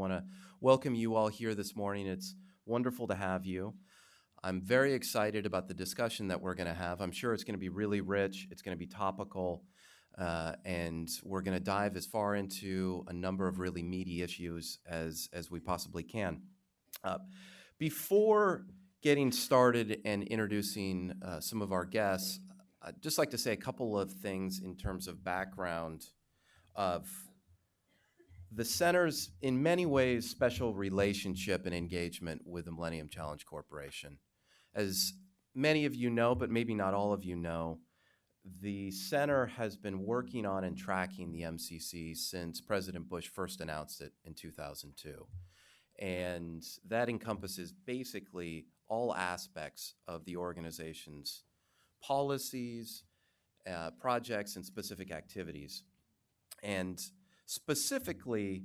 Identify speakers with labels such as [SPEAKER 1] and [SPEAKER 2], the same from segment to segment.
[SPEAKER 1] want to welcome you all here this morning. It's wonderful to have you. I'm very excited about the discussion that we're going to have. I'm sure it's going to be really rich. It's going to be topical, and we're going to dive as far into a number of really meaty issues as we possibly can. Before getting started and introducing some of our guests, I'd just like to say a couple of things in terms of background of the center's, in many ways, special relationship and engagement with the Millennium Challenge Corporation. As many of you know, but maybe not all of you know, the center has been working on and tracking the MCC since President Bush first announced it in 2002. And that encompasses basically all aspects of the organization's policies, projects, and specific activities. And specifically,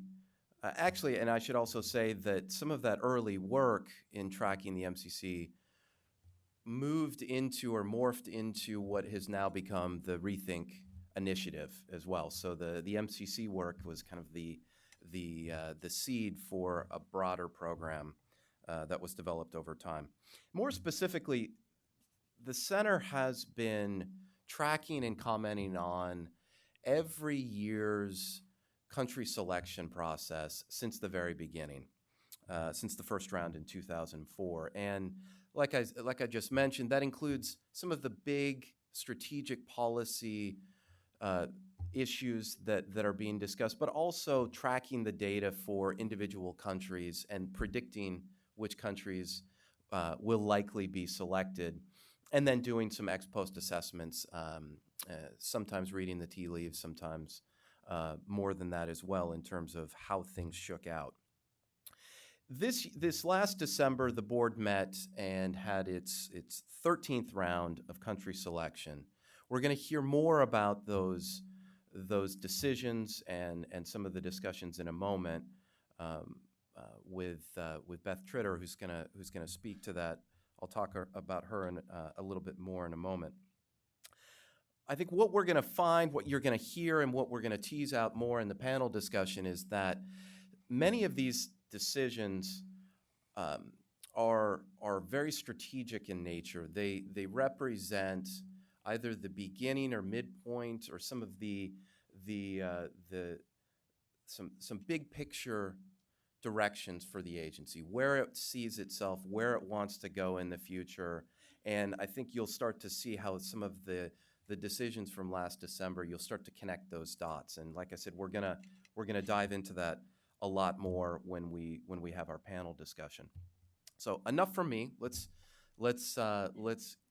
[SPEAKER 1] actually, and I should also say that some of that early work in tracking the MCC moved into or morphed into what has now become the Rethink initiative as well. So the MCC work was kind of the seed for a broader program that was developed over time. More specifically, the center has been tracking and commenting on every year's country selection process since the very beginning, since the first round in 2004. And like I just mentioned, that includes some of the big strategic policy issues that are being discussed, but also tracking the data for individual countries and predicting which countries will likely be selected, and then doing some ex post assessments, sometimes reading the tea leaves, sometimes more than that as well in terms of how things shook out. This last December, the board met and had its 13th round of country selection. We're going to hear more about those decisions and some of the discussions in a moment with Beth Trader, who's going to speak to that. I'll talk about her in a little bit more in a moment. I think what we're going to find, what you're going to hear, and what we're going to tease out more in the panel discussion is that many of these decisions are very strategic in nature. They represent either the beginning or midpoint or some of some big picture directions for the agency, where it sees itself, where it wants to go in the future. And I think you'll start to see how some of the decisions from last December, you'll start to connect those dots. And like I said, we're gonna dive into that a lot more when we have our panel discussion. So enough from me. Let's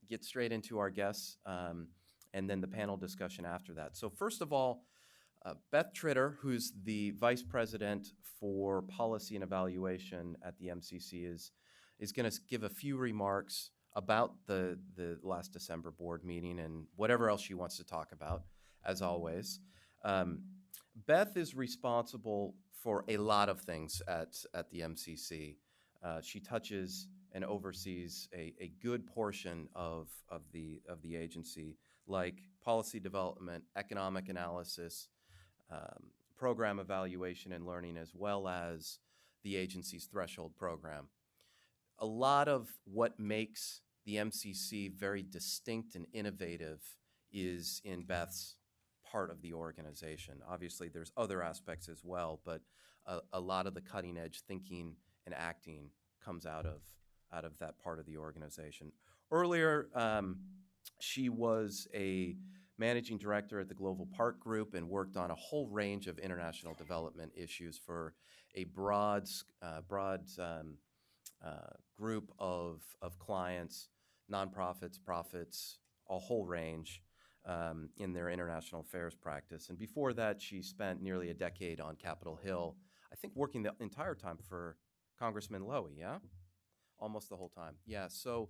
[SPEAKER 1] get straight into our guests, and then the panel discussion after that. So first of all, Beth Trader, who's the Vice President for Policy and Evaluation at the MCC, is going to give a few remarks about the last December board meeting and whatever else she wants to talk about, as always. Beth is responsible for a lot of things at the MCC. She touches and oversees a good portion of the agency, like policy development, economic analysis, program evaluation and learning, as well as the agency's threshold program. A lot of what makes the MCC very distinct and innovative is in Beth's part of the organization. Obviously, there's other aspects as well, but a lot of the cutting edge thinking and acting comes out of that part of the organization. Earlier, she was a managing director at the Global Park Group and worked on a whole range of international development issues for a broad group of clients, nonprofits, profits, a whole range in their international affairs practice. And before that, she spent nearly a decade on Capitol Hill, I think working the entire time for Congressman Lowy, yeah? Almost the whole time, yeah. So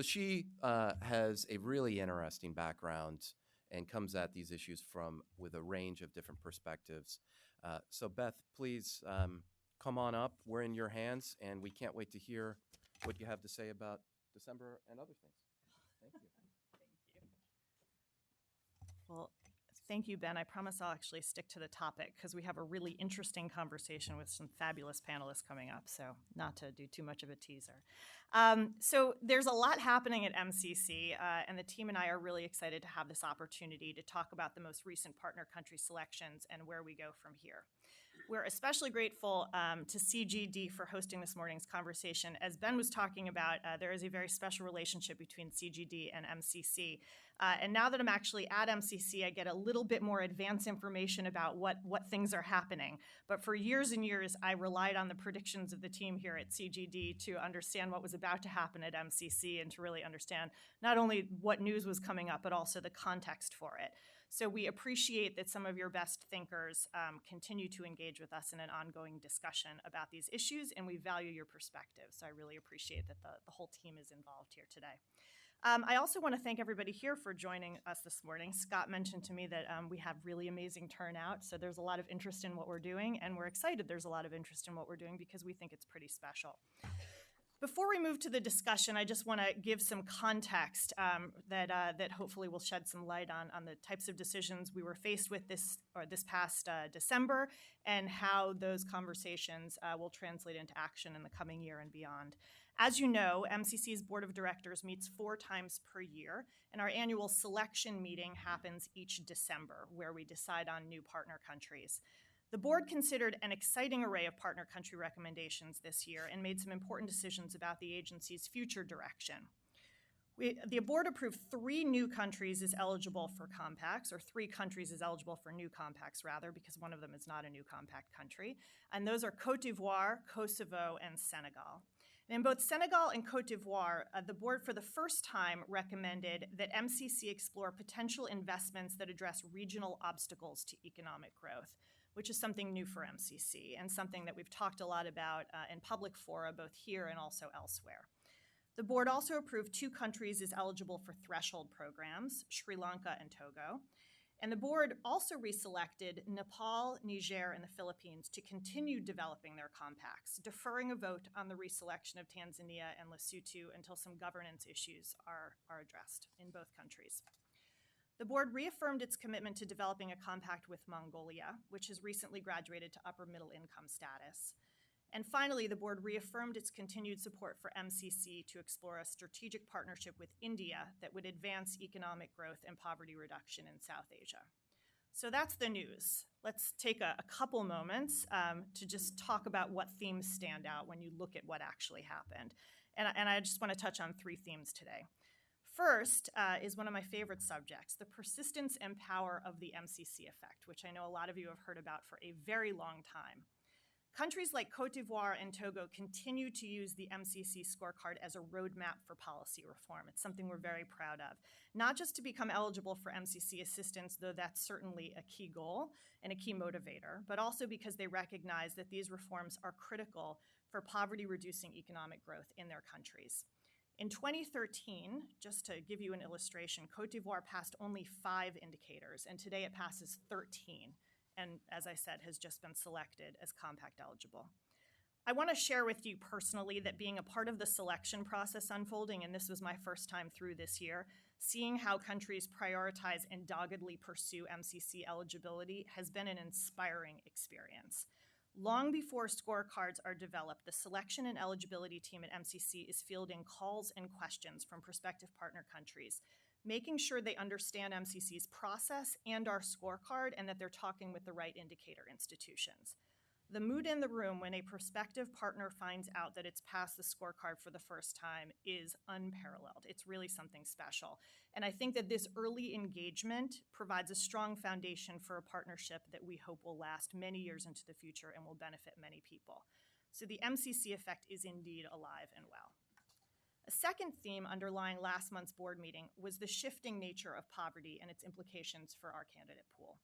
[SPEAKER 1] she has a really interesting background and comes at these issues with a range of different perspectives. So Beth, please come on up. We're in your hands, and we can't wait to hear what you have to say about December and other things. Thank you.
[SPEAKER 2] Thank you. Well, Thank you, Ben. I promise I'll actually stick to the topic because we have a really interesting conversation with some fabulous panelists coming up, so not to do too much of a teaser. So there's a lot happening at MCC, and the team and I are really excited to have this opportunity to talk about the most recent partner country selections and where we go from here. We're especially grateful to CGD for hosting this morning's conversation. As Ben was talking about, there is a very special relationship between CGD and MCC. And now that I'm actually at MCC, I get a little bit more advanced information about what things are happening. But for years and years, I relied on the predictions of the team here at CGD to understand what was about to happen at MCC and to really understand not only what news was coming up, but also the context for it. So we appreciate that some of your best thinkers continue to engage with us in an ongoing discussion about these issues, and we value your perspective. So I really appreciate that the whole team is involved here today. I also want to thank everybody here for joining us this morning. Scott mentioned to me that we have really amazing turnout, so there's a lot of interest in what we're doing, and we're excited there's a lot of interest in what we're doing because we think it's pretty special. Before we move to the discussion, I just want to give some context that hopefully will shed some light on the types of decisions we were faced with this past December and how those conversations will translate into action in the coming year and beyond. As you know, MCC's Board of Directors meets 4 times per year, and our annual selection meeting happens each December, where we decide on new partner countries. The board considered an exciting array of partner country recommendations this year and made some important decisions about the agency's future direction. The board approved 3 new countries as eligible for compacts, or 3 countries as eligible for new compacts, rather, because one of them is not a new compact country. And those are Cote d'Ivoire, Kosovo, and Senegal. And in both Senegal and Cote d'Ivoire, the board for the first time recommended that MCC explore potential investments that address regional obstacles to economic growth, which is something new for MCC and something that we've talked a lot about in public fora, both here and also elsewhere. The board also approved 2 countries as eligible for threshold programs, Sri Lanka and Togo. And the board also reselected Nepal, Niger, and the Philippines to continue developing their compacts, deferring a vote on the reselection of Tanzania and Lesotho until some governance issues are addressed in both countries. The board reaffirmed its commitment to developing a compact with Mongolia, which has recently graduated to upper middle income status. And finally, the board reaffirmed its continued support for MCC to explore a strategic partnership with India that would advance economic growth and poverty reduction in South Asia. So that's the news. Let's take a couple moments to just talk about what themes stand out when you look at what actually happened. And I just want to touch on 3 themes today. First is one of my favorite subjects, the persistence and power of the MCC effect, which I know a lot of you have heard about for a very long time. Countries like Cote d'Ivoire and Togo continue to use the MCC scorecard as a roadmap for policy reform. It's something we're very proud of, not just to become eligible for MCC assistance, though that's certainly a key goal and a key motivator, but also because they recognize that these reforms are critical for poverty-reducing economic growth in their countries. In 2013, just to give you an illustration, Cote d'Ivoire passed only 5 indicators, and today it passes 13, and as I said, has just been selected as compact eligible. I want to share with you personally that being a part of the selection process unfolding, and this was my first time through this year, seeing how countries prioritize and doggedly pursue MCC eligibility has been an inspiring experience. Long before scorecards are developed, the selection and eligibility team at MCC is fielding calls and questions from prospective partner countries, making sure they understand MCC's process and our scorecard and that they're talking with the right indicator institutions. The mood in the room when a prospective partner finds out that it's passed the scorecard for the first time is unparalleled. It's really something special. And I think that this early engagement provides a strong foundation for a partnership that we hope will last many years into the future and will benefit many people. So the MCC effect is indeed alive and well. A second theme underlying last month's board meeting was the shifting nature of poverty and its implications for our candidate pool.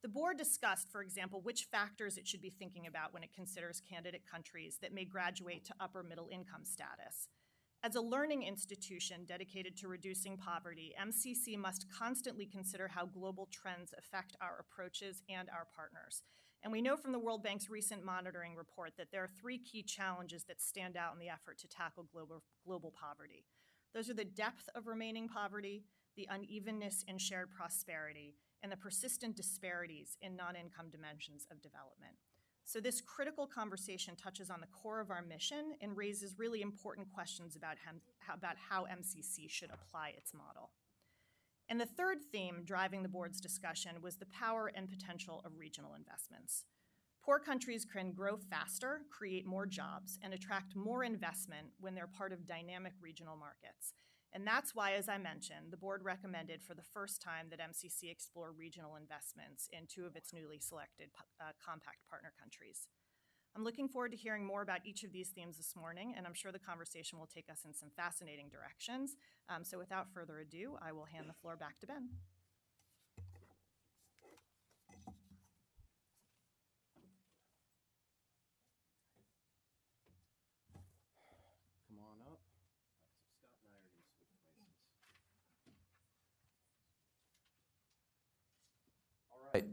[SPEAKER 2] The board discussed, for example, which factors it should be thinking about when it considers candidate countries that may graduate to upper middle income status. As a learning institution dedicated to reducing poverty, MCC must constantly consider how global trends affect our approaches and our partners. And we know from the World Bank's recent monitoring report that there are 3 key challenges that stand out in the effort to tackle global poverty. Those are the depth of remaining poverty, the unevenness in shared prosperity, and the persistent disparities in non-income dimensions of development. So this critical conversation touches on the core of our mission and raises really important questions about how MCC should apply its model. And the third theme driving the board's discussion was the power and potential of regional investments. Poor countries can grow faster, create more jobs, and attract more investment when they're part of dynamic regional markets. And that's why, as I mentioned, the board recommended for the first time that MCC explore regional investments in 2 of its newly selected compact partner countries. I'm looking forward to hearing more about each of these themes this morning, and I'm sure the conversation will take us in some fascinating directions. So without further ado, I will hand the floor back to Ben.
[SPEAKER 1] Come on up. So Scott and I are going to switch places. All right.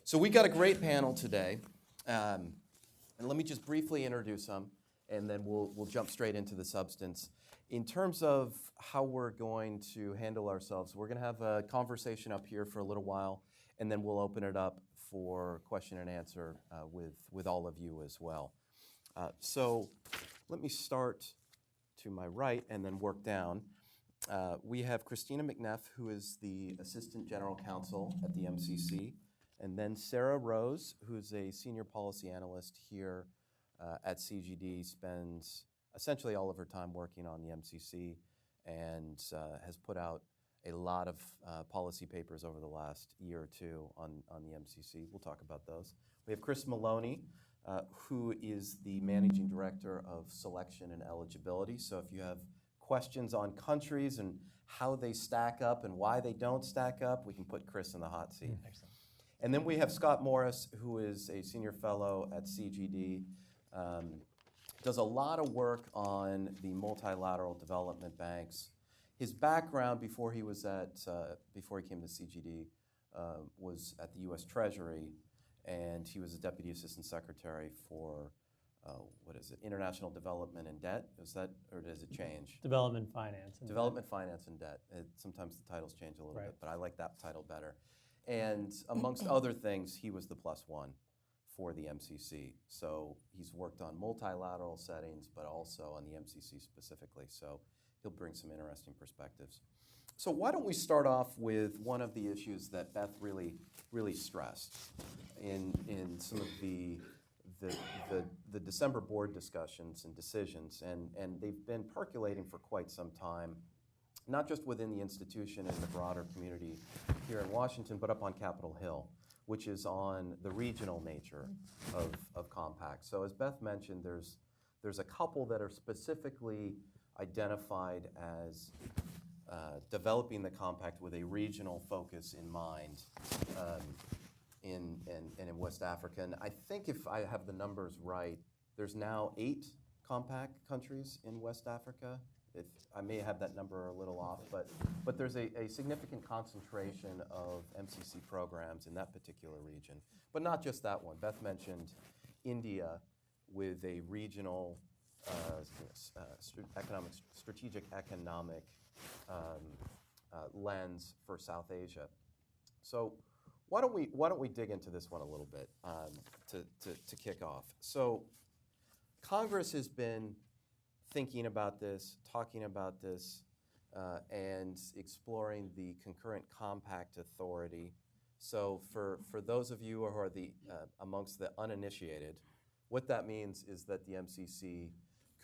[SPEAKER 1] So we got a great panel today, and let me just briefly introduce them, and then we'll jump straight into the substance. In terms of how we're going to handle ourselves, we're going to have a conversation up here for a little while, and then we'll open it up for question and answer with all of you as well. So let me start to my right and then work down. We have Christina McNeff, who is the Assistant General Counsel at the MCC, and then Sarah Rose, who's a Senior Policy Analyst here at CGD, spends essentially all of her time working on the MCC and has put out a lot of policy papers over the last year or two on the MCC. We'll talk about those. We have Chris Maloney, who is the Managing Director of Selection and Eligibility. So if you have questions on countries and how they stack up and why they don't stack up, we can put Chris in the hot seat.
[SPEAKER 3] Excellent.
[SPEAKER 1] And then we have Scott Morris, who is a Senior Fellow at CGD, does a lot of work on the multilateral development banks. His background before he came to CGD was at the U.S. Treasury, and he was a Deputy Assistant Secretary for International Development and Debt. Is that, or does it change?
[SPEAKER 3] Development finance.
[SPEAKER 1] Development finance and debt. Sometimes the titles change a little bit, but I like that title better. And amongst other things, he was the +1 for the MCC. So he's worked on multilateral settings, but also on the MCC specifically. So he'll bring some interesting perspectives. So why don't we start off with one of the issues that Beth really stressed in some of the December board discussions and decisions, and they've been percolating for quite some time, not just within the institution and the broader community here in Washington, but up on Capitol Hill, which is on the regional nature of compacts. So as Beth mentioned, there's a couple that are specifically identified as developing the compact with a regional focus in mind in West Africa. And I think if I have the numbers right, there's now 8 compact countries in West Africa. If I may have that number a little off, but there's a significant concentration of MCC programs in that particular region. But not just that one. Beth mentioned India with a regional strategic economic lens for South Asia. So why don't we dig into this one a little bit to kick off? So Congress has been thinking about this, talking about this, and exploring the concurrent compact authority. So for those of you who are amongst the uninitiated, what that means is that the MCC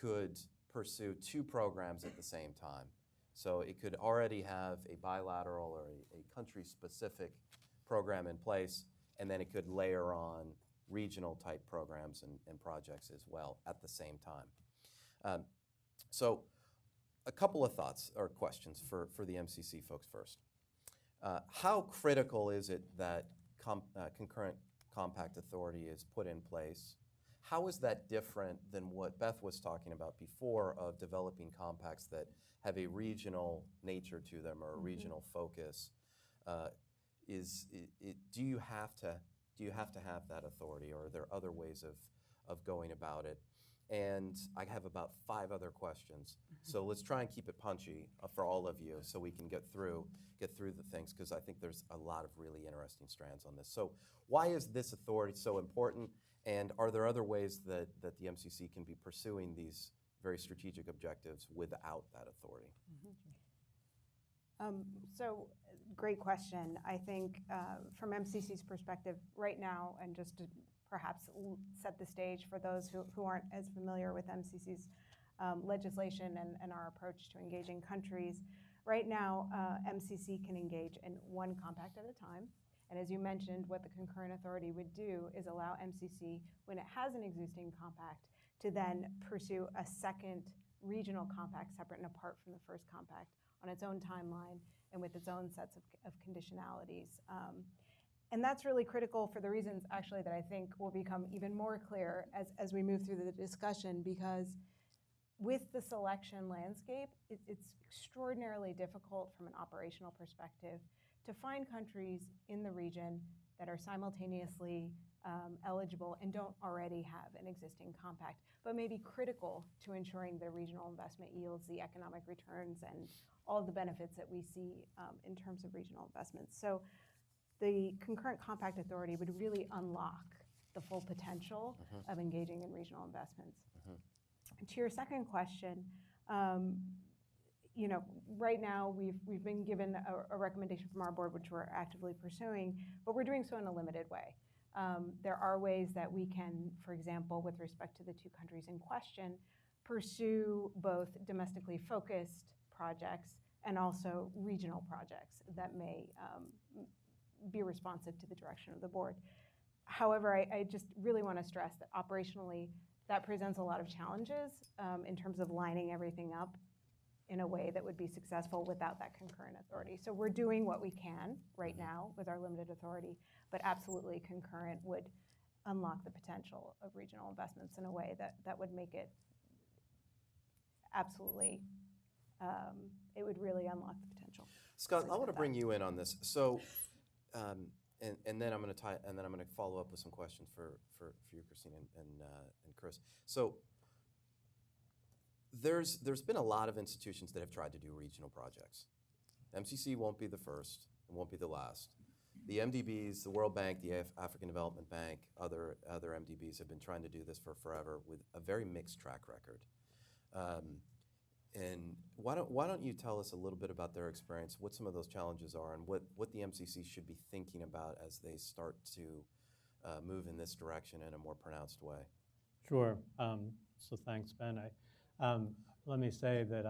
[SPEAKER 1] could pursue 2 programs at the same time. So it could already have a bilateral or a country-specific program in place, and then it could layer on regional type programs and projects as well at the same time. So a couple of thoughts or questions for the MCC folks first. How critical is it that concurrent compact authority is put in place? How is that different than what Beth was talking about before of developing compacts that have a regional nature to them or a regional focus? Do you have to have that authority, or are there other ways of going about it? and I have about 5 other questions. So let's try and keep it punchy for all of you so we can get through the things, because I think there's a lot of really interesting strands on this. So why is this authority so important, and are there other ways that the MCC can be pursuing these very strategic objectives without that authority?
[SPEAKER 3] So great question. I think from MCC's perspective right now, and just to perhaps set the stage for those who aren't as familiar with MCC's legislation and our approach to engaging countries, right now MCC can engage in one compact at a time. And as you mentioned, what the concurrent authority would do is allow MCC, when it has an existing compact, to then pursue a second regional compact separate and apart from the first compact on its own timeline and with its own sets of conditionalities. And that's really critical for the reasons actually that I think will become even more clear as we move through the discussion, because with the selection landscape, it's extraordinarily difficult from an operational perspective to find countries in the region that are simultaneously eligible and don't already have an existing compact, but may be critical to ensuring the regional investment yields, the economic returns, and all of the benefits that we see in terms of regional investments. So the concurrent compact authority would really unlock the full potential of engaging in regional investments. To your second question, right now we've been given a recommendation from our board, which we're actively pursuing, but we're doing so in a limited way. There are ways that we can, for example, with respect to the 2 countries in question, pursue both domestically focused projects and also regional projects that may be responsive to the direction of the board. However, I just really want to stress that operationally, that presents a lot of challenges in terms of lining everything up in a way that would be successful without that concurrent authority. So we're doing what we can right now with our limited authority, but absolutely concurrent would unlock the potential of regional investments in a way that would make it absolutely, it would really unlock the potential.
[SPEAKER 1] Scott, I want to bring you in on this. So, and then I'm going to follow up with some questions for you, Christine, and Chris. So, there's been a lot of institutions that have tried to do regional projects. MCC won't be the first, and won't be the last. The MDBs, the World Bank, the African Development Bank, other MDBs have been trying to do this for forever with a very mixed track record. And why don't you tell us a little bit about their experience, what some of those challenges are, and what the MCC should be thinking about as they start to move in this direction in a more pronounced way?
[SPEAKER 4] Sure. So thanks, Ben. Let me say that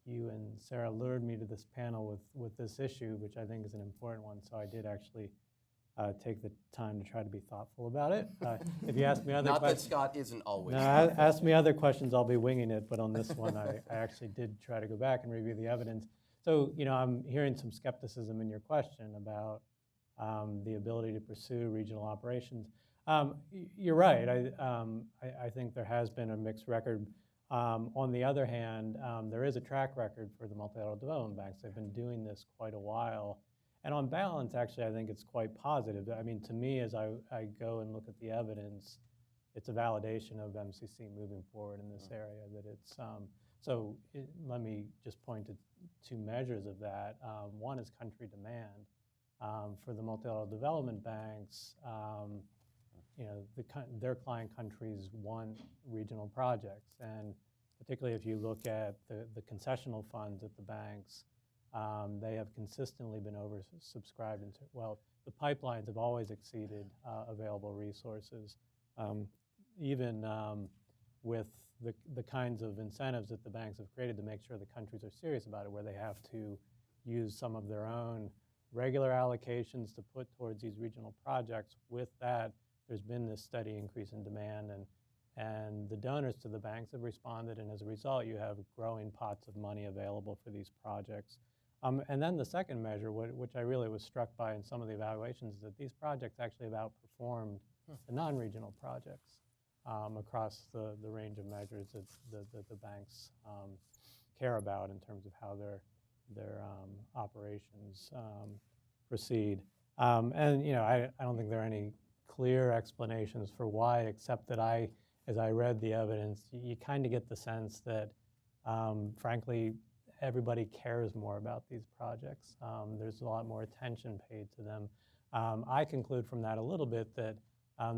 [SPEAKER 4] you and Sarah lured me to this panel with this issue, which I think is an important one. So I did actually take the time to try to be thoughtful about it. If you ask me other questions,
[SPEAKER 1] not that Scott isn't always.
[SPEAKER 4] No, ask me other questions, I'll be winging it. But on this one, I actually did try to go back and review the evidence. So I'm hearing some skepticism in your question about the ability to pursue regional operations. You're right. I think there has been a mixed record. On the other hand, there is a track record for the multilateral development banks. They've been doing this quite a while. And on balance, actually, I think it's quite positive. I mean, to me, as I go and look at the evidence, it's a validation of MCC moving forward in this area. That it's let me just point to 2 measures of that. One is country demand. For the multilateral development banks, their client countries want regional projects, and particularly if you look at the concessional funds at the banks, they have consistently been oversubscribed. The pipelines have always exceeded available resources, even with the kinds of incentives that the banks have created to make sure the countries are serious about it, where they have to use some of their own regular allocations to put towards these regional projects. With that, there's been this steady increase in demand, and the donors to the banks have responded, and as a result, you have growing pots of money available for these projects. And then the second measure, which I really was struck by in some of the evaluations, is that these projects actually have outperformed the non-regional projects across the range of measures that the banks care about in terms of how their operations proceed. And I don't think there are any clear explanations for why, except that as I read the evidence, you kind of get the sense that, frankly, everybody cares more about these projects. There's a lot more attention paid to them. I conclude from that a little bit that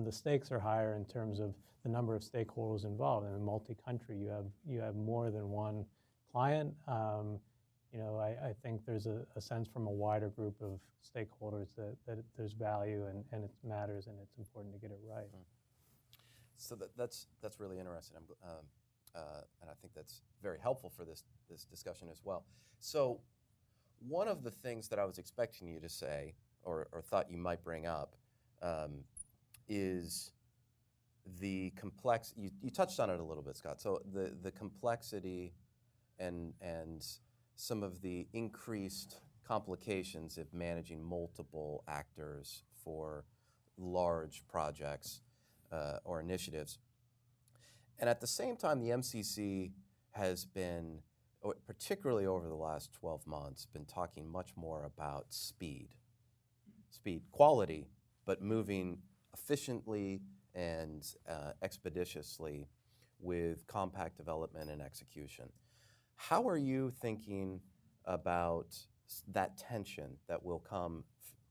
[SPEAKER 4] the stakes are higher in terms of the number of stakeholders involved. In multi-country, you have more than one client. I think there's a sense from a wider group of stakeholders that there's value and it matters and it's important to get it right.
[SPEAKER 1] So that's really interesting, and I think that's very helpful for this discussion as well. So one of the things that I was expecting you to say, or thought you might bring up, is the complex. You touched on it a little bit, Scott. So the complexity and some of the increased complications of managing multiple actors for large projects or initiatives. And at the same time, the MCC has been, particularly over the last 12 months, been talking much more about speed, quality, but moving efficiently and expeditiously with compact development and execution. How are you thinking about that tension that will come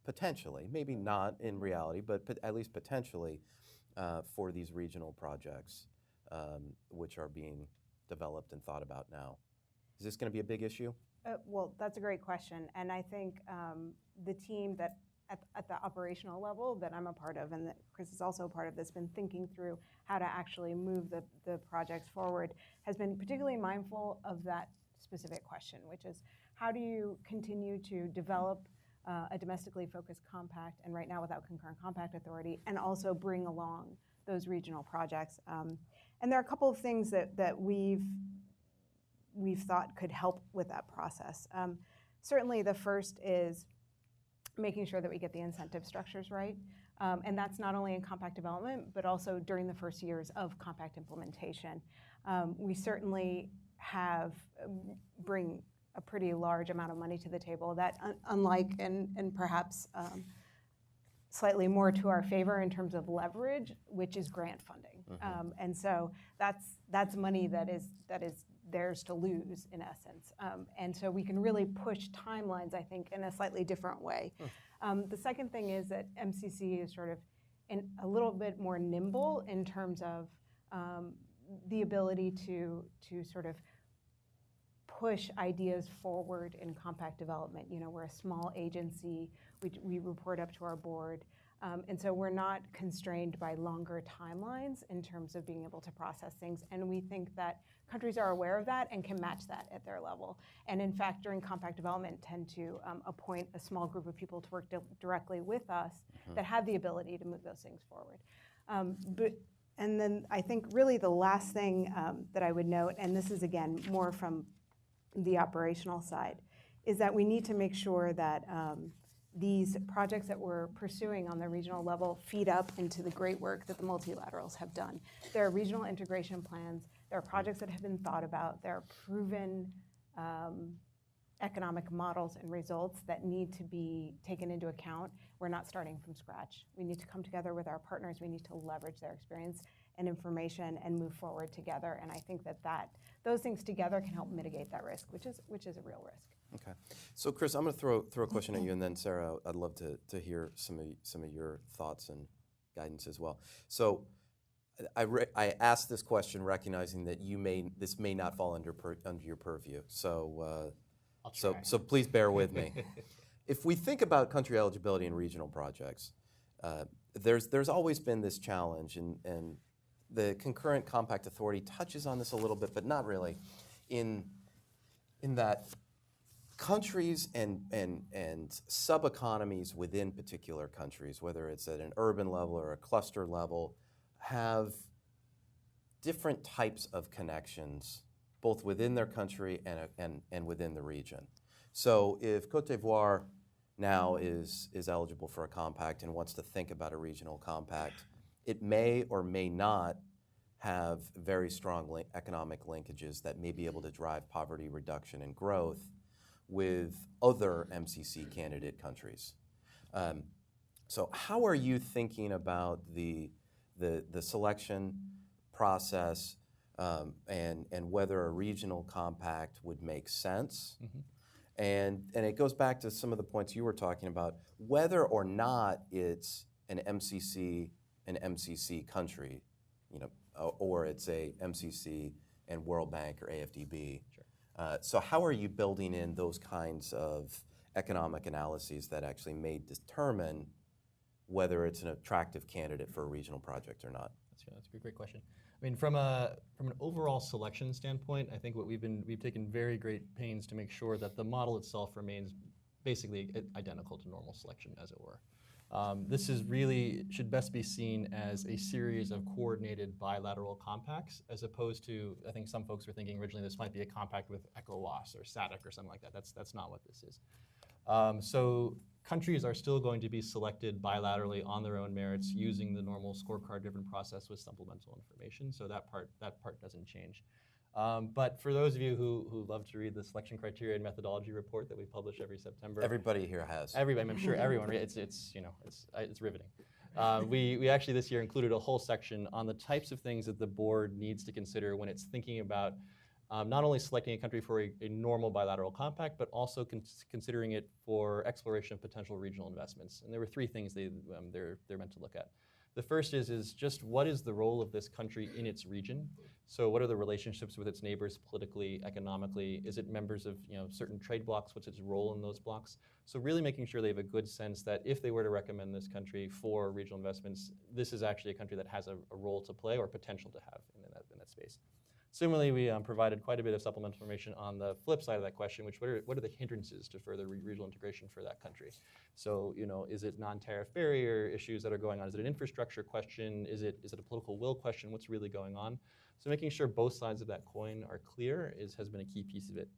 [SPEAKER 1] potentially, maybe not in reality, but at least potentially for these regional projects which are being developed and thought about now? Is this going to be a big issue?
[SPEAKER 3] Well, that's a great question. And I think the team that at the operational level that I'm a part of, and that Chris is also a part of, that's been thinking through how to actually move the projects forward, has been particularly mindful of that specific question, which is how do you continue to develop a domestically focused compact, and right now without concurrent compact authority, and also bring along those regional projects. And there are a couple of things that we've thought could help with that process. Certainly the first is making sure that we get the incentive structures right. And that's not only in compact development, but also during the first years of compact implementation. We certainly bring a pretty large amount of money to the table that, unlike and perhaps slightly more to our favor in terms of leverage, which is grant funding. And so that's money that is theirs to lose, in essence. And so we can really push timelines, I think, in a slightly different way. The second thing is that MCC is sort of a little bit more nimble in terms of the ability to sort of push ideas forward in compact development. We're a small agency. We report up to our board. And so we're not constrained by longer timelines in terms of being able to process things. And we think that countries are aware of that and can match that at their level. And in fact, during compact development, tend to appoint a small group of people to work directly with us that have the ability to move those things forward. And then I think really the last thing that I would note, and this is again more from the operational side, is that we need to make sure that these projects that we're pursuing on the regional level feed up into the great work that the multilaterals have done. There are regional integration plans. There are projects that have been thought about. There are proven economic models and results that need to be taken into account. We're not starting from scratch. We need to come together with our partners. We need to leverage their experience and information and move forward together. And I think that those things together can help mitigate that risk, which is a real risk.
[SPEAKER 1] Okay, so Chris, I'm going to throw a question at you, and then Sarah, I'd love to hear some of your thoughts and guidance as well. So, I asked this question recognizing that this may not fall under your purview. So, so please bear with me. If we think about country eligibility in regional projects, there's always been this challenge, and the concurrent compact authority touches on this a little bit, but not really, in that countries and sub-economies within particular countries, whether it's at an urban level or a cluster level, have different types of connections, both within their country and within the region. So if Cote d'Ivoire now is eligible for a compact and wants to think about a regional compact, it may or may not have very strong economic linkages that may be able to drive poverty reduction and growth with other MCC candidate countries. So how are you thinking about the selection process and whether a regional compact would make sense. And it goes back to some of the points you were talking about, whether or not it's an MCC country, or it's a MCC and World Bank or AFDB.
[SPEAKER 5] Sure.
[SPEAKER 1] So how are you building in those kinds of economic analyses that actually may determine whether it's an attractive candidate for a regional project or not?
[SPEAKER 5] That's a great question. I mean, from an overall selection standpoint, I think we've taken very great pains to make sure that the model itself remains basically identical to normal selection, as it were. This should best be seen as a series of coordinated bilateral compacts, as opposed to, I think some folks were thinking originally this might be a compact with ECOWAS or SADC or something like that. That's not what this is. So countries are still going to be selected bilaterally on their own merits using the normal scorecard-driven process with supplemental information. So that part doesn't change. But for those of you who love to read the selection criteria and methodology report that we publish every September,
[SPEAKER 1] Everybody here has.
[SPEAKER 5] everybody, I'm sure everyone, it's riveting. We actually this year included a whole section on the types of things that the board needs to consider when it's thinking about not only selecting a country for a normal bilateral compact, but also considering it for exploration of potential regional investments. And there were three things they're meant to look at. The first is just what is the role of this country in its region? So what are the relationships with its neighbors politically, economically? Is it members of certain trade blocs? What's its role in those blocs? So really making sure they have a good sense that if they were to recommend this country for regional investments, this is actually a country that has a role to play or potential to have in that space. Similarly, we provided quite a bit of supplemental information on the flip side of that question, which what are the hindrances to further regional integration for that country? So, is it non-tariff barrier issues that are going on? Is it an infrastructure question? Is it a political will question? What's really going on? So making sure both sides of that coin are clear has been a key piece of it.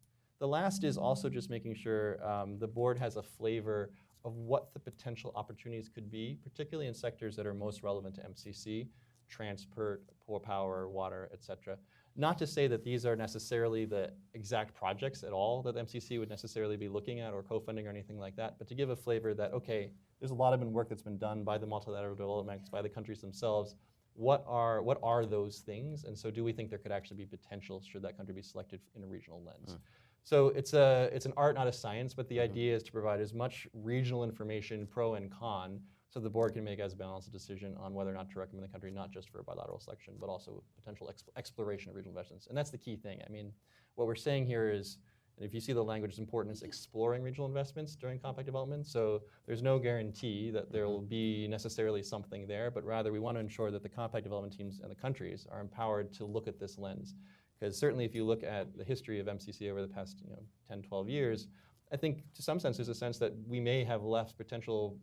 [SPEAKER 5] The last is also just making sure the board has a flavor of what the potential opportunities could be, particularly in sectors that are most relevant to MCC, transport, power, water, et cetera. Not to say that these are necessarily the exact projects at all that the MCC would necessarily be looking at or co-funding or anything like that, but to give a flavor that, okay, there's a lot of work that's been done by the multilateral development banks, by the countries themselves. What are those things? And so do we think there could actually be potential should that country be selected in a regional lens? So it's an art, not a science, but the idea is to provide as much regional information, pro and con, so the board can make as balanced a decision on whether or not to recommend the country, not just for a bilateral selection, but also potential exploration of regional investments. And that's the key thing. I mean, what we're saying here is, and if you see the language, it's important, is exploring regional investments during compact development. So there's no guarantee that there will be necessarily something there, but rather we want to ensure that the compact development teams and the countries are empowered to look at this lens. Because certainly if you look at the history of MCC over the past 10, 12 years, I think to some sense there's a sense that we may have left potential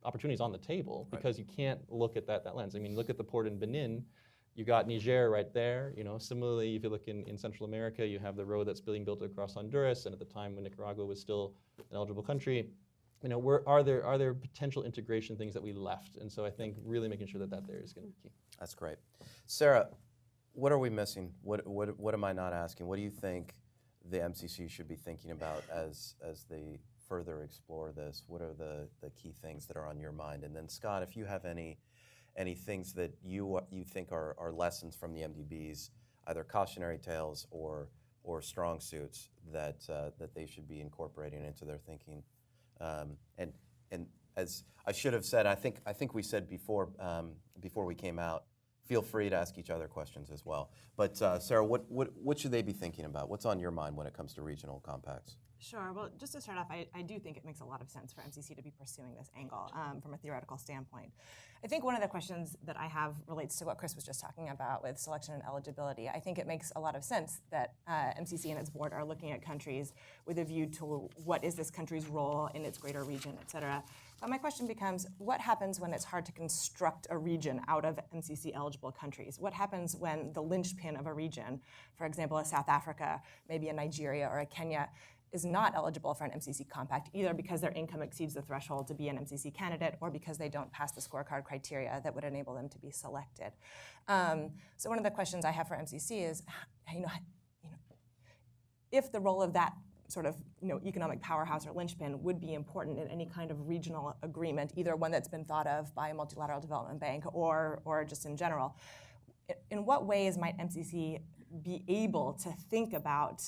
[SPEAKER 5] opportunities on the table because you can't look at that lens. I mean, look at the port in Benin. You got Niger right there. Similarly, if you look in Central America, you have the road that's being built across Honduras, and at the time when Nicaragua was still an eligible country, are there potential integration things that we left? And so I think really making sure that there is going to be key.
[SPEAKER 1] That's great. Sarah, what are we missing? What am I not asking? What do you think the MCC should be thinking about as they further explore this? What are the key things that are on your mind? And then Scott, if you have any things that you think are lessons from the MDBs, either cautionary tales or strong suits that they should be incorporating into their thinking. And as I should have said, I think we said before we came out, feel free to ask each other questions as well. But Sarah, what should they be thinking about? What's on your mind when it comes to regional compacts?
[SPEAKER 6] Sure. Well, just to start off, I do think it makes a lot of sense for MCC to be pursuing this angle from a theoretical standpoint. I think one of the questions that I have relates to what Chris was just talking about with selection and eligibility. I think it makes a lot of sense that MCC and its board are looking at countries with a view to what is this country's role in its greater region, et cetera. But my question becomes, what happens when it's hard to construct a region out of MCC-eligible countries? What happens when the linchpin of a region, for example, a South Africa, maybe a Nigeria or a Kenya, is not eligible for an MCC compact, either because their income exceeds the threshold to be an MCC candidate or because they don't pass the scorecard criteria that would enable them to be selected. So one of the questions I have for MCC is, if the role of that sort of economic powerhouse or linchpin would be important in any kind of regional agreement, either one that's been thought of by a multilateral development bank or just in general, in what ways might MCC be able to think about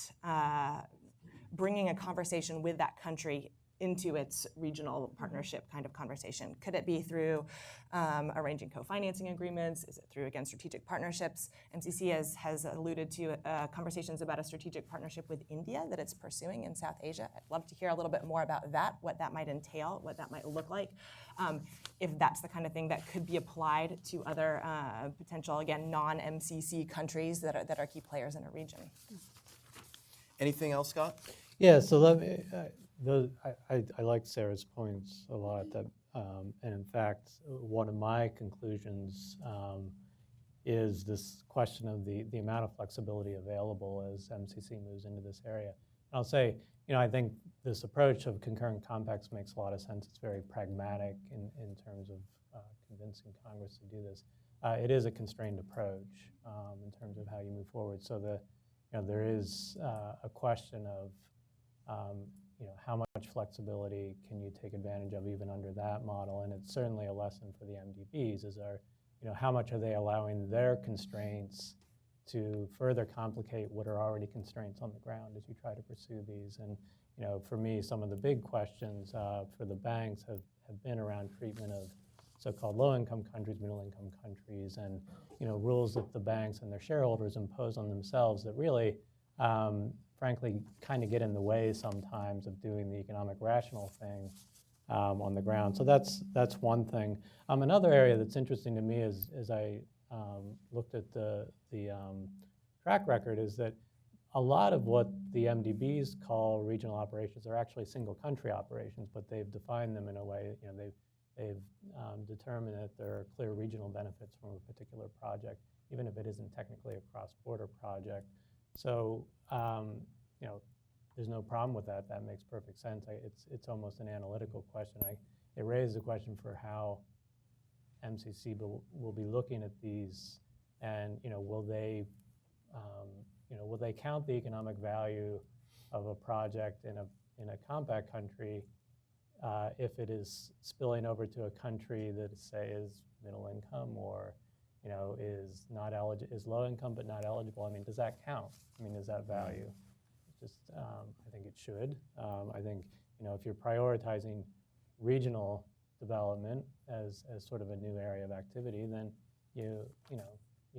[SPEAKER 6] bringing a conversation with that country into its regional partnership kind of conversation? Could it be through arranging co-financing agreements? Is it through, again, strategic partnerships? MCC has alluded to conversations about a strategic partnership with India that it's pursuing in South Asia. I'd love to hear a little bit more about that, what that might entail, what that might look like, if that's the kind of thing that could be applied to other potential, again, non-MCC countries that are key players in a region.
[SPEAKER 1] Anything else, Scott?
[SPEAKER 4] Yeah, so let me, I like Sarah's points a lot. That, and in fact, one of my conclusions is this question of the amount of flexibility available as MCC moves into this area. And I'll say, I think this approach of concurrent compacts makes a lot of sense. It's very pragmatic in terms of convincing Congress to do this. It is a constrained approach in terms of how you move forward. So there is a question of how much flexibility can you take advantage of even under that model? And it's certainly a lesson for the MDBs how much are they allowing their constraints to further complicate what are already constraints on the ground as you try to pursue these. And for me, some of the big questions for the banks have been around treatment of so-called low-income countries, middle-income countries, and rules that the banks and their shareholders impose on themselves that really frankly, kind of get in the way sometimes of doing the economic rational thing on the ground. So that's one thing. Another area that's interesting to me is, as I looked at the track record, is that a lot of what the MDBs call regional operations are actually single country operations, but they've defined them in a way, they've determined that there are clear regional benefits from a particular project, even if it isn't technically a cross-border project. So, there's no problem with that. That makes perfect sense. It's almost an analytical question. It raises a question for how MCC will be looking at these, and will they count the economic value of a project in a compact country if it is spilling over to a country that, say, is middle income or is low income but not eligible? I mean, does that count? I mean, is that value? I think it should. I think if you're prioritizing regional development as sort of a new area of activity, then you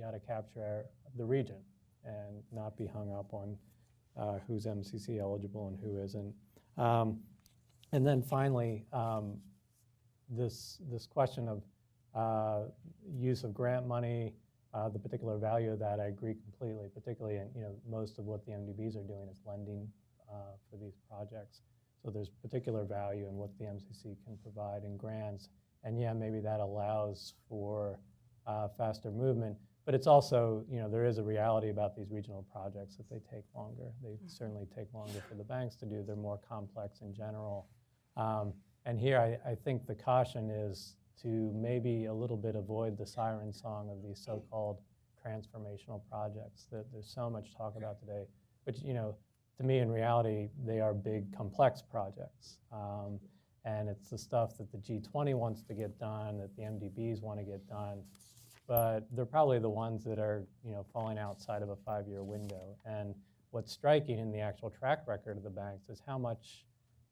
[SPEAKER 4] ought to capture the region and not be hung up on who's MCC eligible and who isn't. And then finally, this question of use of grant money, the particular value of that, I agree completely, particularly in, most of what the MDBs are doing is lending for these projects. So there's particular value in what the MCC can provide in grants. And yeah, maybe that allows for faster movement, but it's also, there is a reality about these regional projects that they take longer. They certainly take longer for the banks to do. They're more complex in general. And here I think the caution is to maybe a little bit avoid the siren song of these so-called transformational projects that there's so much talk about today. But to me, in reality, they are big, complex projects. And it's the stuff that the G20 wants to get done, that the MDBs want to get done. But they're probably the ones that are falling outside of a 5-year window. And what's striking in the actual track record of the banks is how much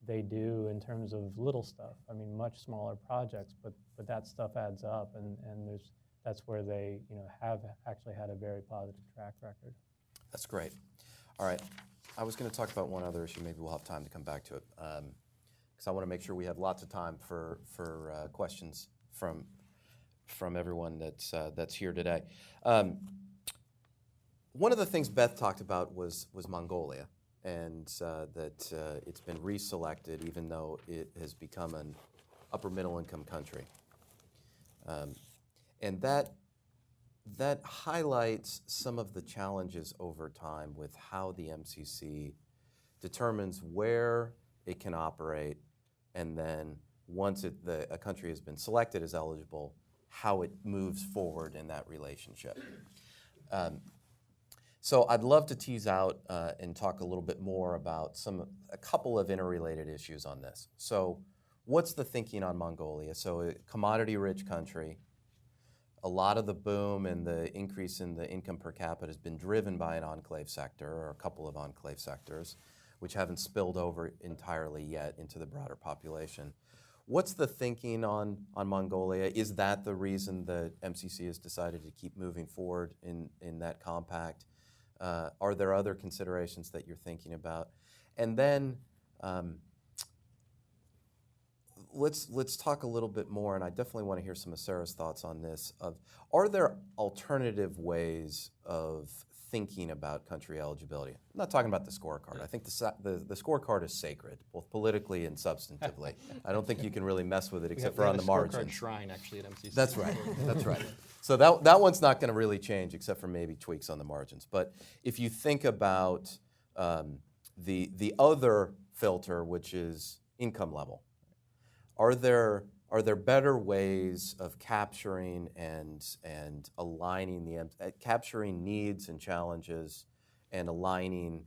[SPEAKER 4] they do in terms of little stuff. I mean, much smaller projects, but that stuff adds up, and that's where they have actually had a very positive track record.
[SPEAKER 1] That's great. All right, I was going to talk about one other issue. Maybe we'll have time to come back to it, because I want to make sure we have lots of time for questions from everyone that's here today. One of the things Beth talked about was Mongolia, and that it's been reselected even though it has become an upper middle income country. And that highlights some of the challenges over time with how the MCC determines where it can operate, and then once a country has been selected as eligible, how it moves forward in that relationship. So I'd love to tease out and talk a little bit more about a couple of interrelated issues on this. So what's the thinking on Mongolia? So a commodity-rich country, a lot of the boom and the increase in the income per capita has been driven by an enclave sector or a couple of enclave sectors, which haven't spilled over entirely yet into the broader population. What's the thinking on Mongolia? Is that the reason that MCC has decided to keep moving forward in that compact? Are there other considerations that you're thinking about? And then let's talk a little bit more, and I definitely want to hear some of Sarah's thoughts on this. Are there alternative ways of thinking about country eligibility? I'm not talking about the scorecard. I think the scorecard is sacred, both politically and substantively. I don't think you can really mess with it except for on the margins.
[SPEAKER 5] Shrine actually at MCC.
[SPEAKER 1] That's right. That's right. So that one's not going to really change except for maybe tweaks on the margins. But if you think about the other filter, which is income level, are there better ways of capturing and aligning capturing needs and challenges and aligning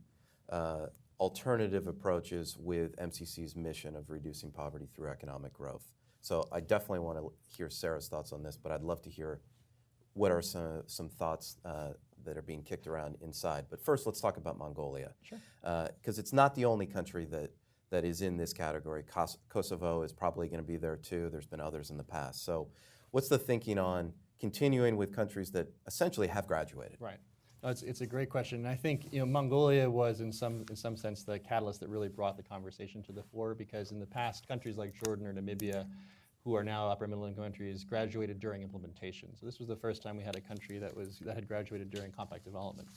[SPEAKER 1] alternative approaches with MCC's mission of reducing poverty through economic growth? So I definitely want to hear Sarah's thoughts on this, but I'd love to hear what are some thoughts that are being kicked around inside. But first, let's talk about Mongolia.
[SPEAKER 5] Sure.
[SPEAKER 1] Because it's not the only country that is in this category. Kosovo is probably going to be there too. There's been others in the past. So what's the thinking on continuing with countries that essentially have graduated?
[SPEAKER 5] Right. No, it's a great question. And I think Mongolia was in some sense the catalyst that really brought the conversation to the fore, because in the past, countries like Jordan or Namibia, who are now upper middle income countries, graduated during implementation. So this was the first time we had a country that had graduated during compact development.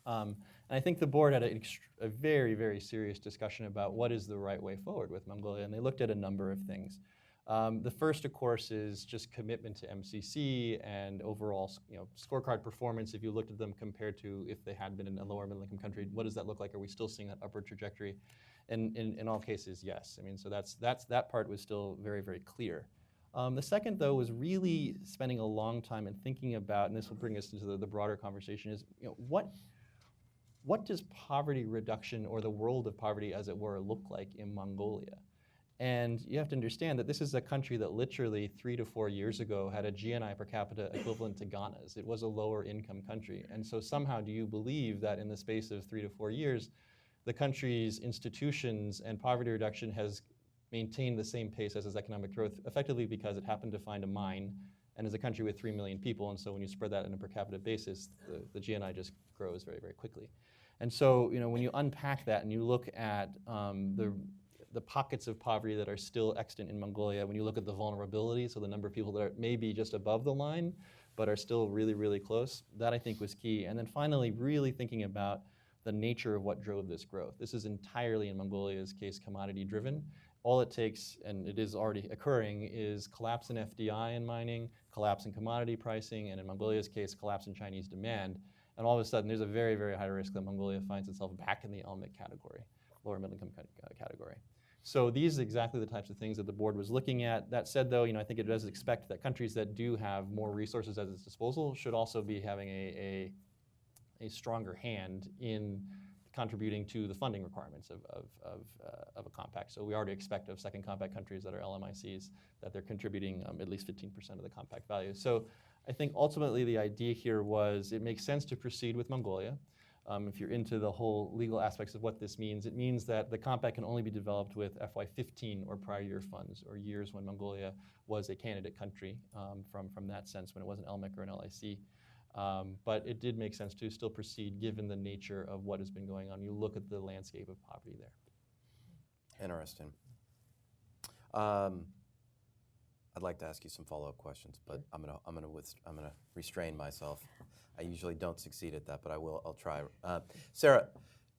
[SPEAKER 5] And I think the board had a very, very serious discussion about what is the right way forward with Mongolia, and they looked at a number of things. The first, of course, is just commitment to MCC and overall, scorecard performance. If you looked at them compared to if they had been in a lower middle income country, what does that look like? Are we still seeing that upward trajectory? And in all cases, yes. I mean, so that part was still very, very clear. The second, though, was really spending a long time and thinking about, and this will bring us into the broader conversation, is what does poverty reduction, or the world of poverty, as it were, look like in Mongolia? And you have to understand that this is a country that literally 3 to 4 years ago had a GNI per capita equivalent to Ghana's. It was a lower income country. And so somehow do you believe that in the space of 3 to 4 years, the country's institutions and poverty reduction has maintained the same pace as its economic growth, effectively because it happened to find a mine and is a country with 3 million people, and so when you spread that on a per capita basis, the GNI just grows very, very quickly. And so, when you unpack that and you look at the pockets of poverty that are still extant in Mongolia, when you look at the vulnerability, so the number of people that are maybe just above the line, but are still really, really close, that I think was key. And then finally, really thinking about the nature of what drove this growth. This is entirely, in Mongolia's case, commodity-driven. All it takes, and it is already occurring, is collapse in FDI in mining, collapse in commodity pricing, and in Mongolia's case, collapse in Chinese demand. And all of a sudden, there's a very, very high risk that Mongolia finds itself back in the LMIC category, lower middle income category. So these are exactly the types of things that the board was looking at. That said, though, I think it does expect that countries that do have more resources at its disposal should also be having a stronger hand in contributing to the funding requirements of a compact. So we already expect of second compact countries that are LMICs that they're contributing at least 15% of the compact value. So I think ultimately the idea here was it makes sense to proceed with Mongolia. If you're into the whole legal aspects of what this means, it means that the compact can only be developed with FY15 or prior year funds, or years when Mongolia was a candidate country from that sense, when it was an LMIC or an LIC. But it did make sense to still proceed given the nature of what has been going on. You look at the landscape of poverty there.
[SPEAKER 1] Interesting. I'd like to ask you some follow-up questions, but I'm gonna restrain myself. I usually don't succeed at that, but I'll try. Sarah,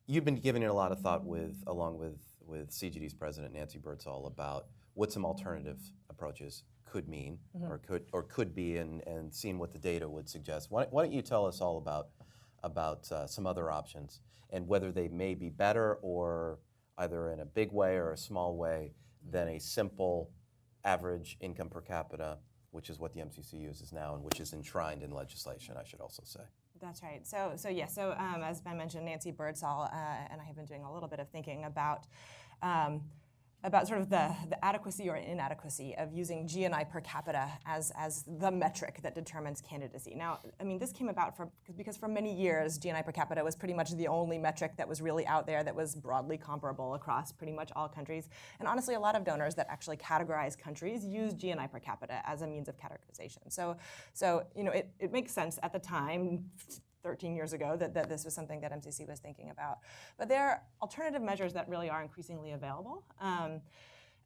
[SPEAKER 1] you've been giving it a lot of thought along with CGD's president Nancy Birdsall about what some alternative approaches could mean, or could be, and seeing what the data would suggest. Why don't you tell us all about some other options and whether they may be better, or either in a big way or a small way, than a simple average income per capita, which is what the MCC uses now and which is enshrined in legislation, I should also say.
[SPEAKER 6] That's right. So as Ben mentioned, Nancy Birdsall and I have been doing a little bit of thinking about about sort of the adequacy or inadequacy of using GNI per capita as the metric that determines candidacy. Now, I mean, this came about because for many years, GNI per capita was pretty much the only metric that was really out there that was broadly comparable across pretty much all countries. And honestly, a lot of donors that actually categorize countries use GNI per capita as a means of categorization. So you know, it makes sense at the time, 13 years ago, that this was something that MCC was thinking about. But there are alternative measures that really are increasingly available.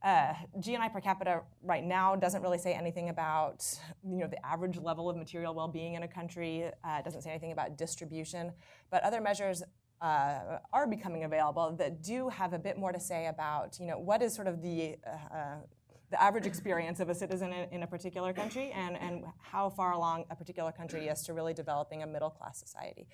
[SPEAKER 6] GNI per capita right now doesn't really say anything about, you know, the average level of material well-being in a country. It doesn't say anything about distribution. But other measures are becoming available that do have a bit more to say about, you know, what is sort of the average experience of a citizen in a particular country, and how far along a particular country is to really developing a middle-class society.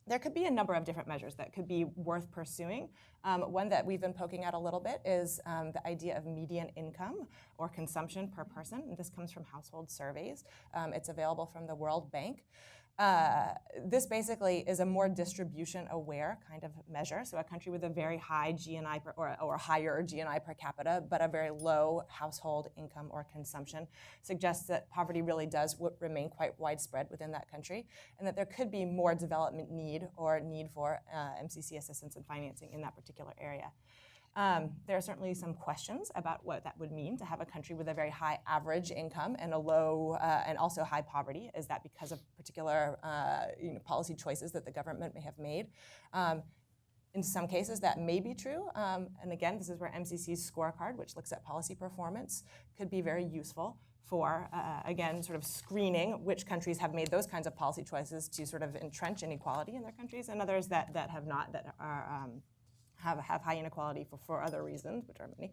[SPEAKER 6] There could be a number of different measures that could be worth pursuing. One that we've been poking at a little bit is the idea of median income or consumption per person, and this comes from household surveys. It's available from the World Bank. This basically is a more distribution-aware kind of measure. So a country with a very high GNI or higher GNI per capita, but a very low household income or consumption, suggests that poverty really does remain quite widespread within that country, and that there could be more development need for MCC assistance and financing in that particular area. There are certainly some questions about what that would mean to have a country with a very high average income and a low and also high poverty. Is that because of particular policy choices that the government may have made? In some cases, that may be true. And again, this is where MCC's scorecard, which looks at policy performance, could be very useful for, again, sort of screening which countries have made those kinds of policy choices to sort of entrench inequality in their countries, and others that have not, that are have high inequality for other reasons, which are many.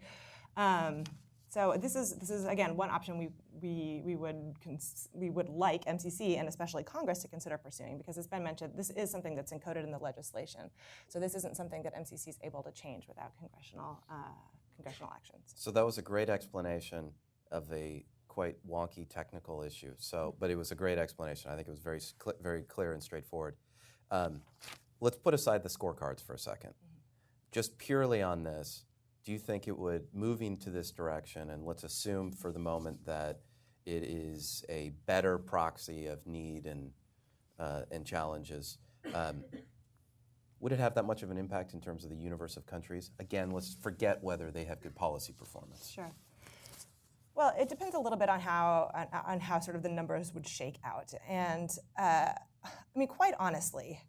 [SPEAKER 6] So this is again one option we would like MCC and especially Congress to consider pursuing, because as Ben mentioned, this is something that's encoded in the legislation. So this isn't something that MCC is able to change without congressional actions.
[SPEAKER 1] So that was a great explanation of a quite wonky technical issue. So, but it was a great explanation. I think it was very clear and straightforward. Let's put aside the scorecards for a second. Just purely on this, do you think it would, moving to this direction, and let's assume for the moment that it is a better proxy of need and challenges, would it have that much of an impact in terms of the universe of countries? Again, let's forget whether they have good policy performance.
[SPEAKER 6] Sure. Well, it depends a little bit on how sort of the numbers would shake out. And I mean, quite honestly,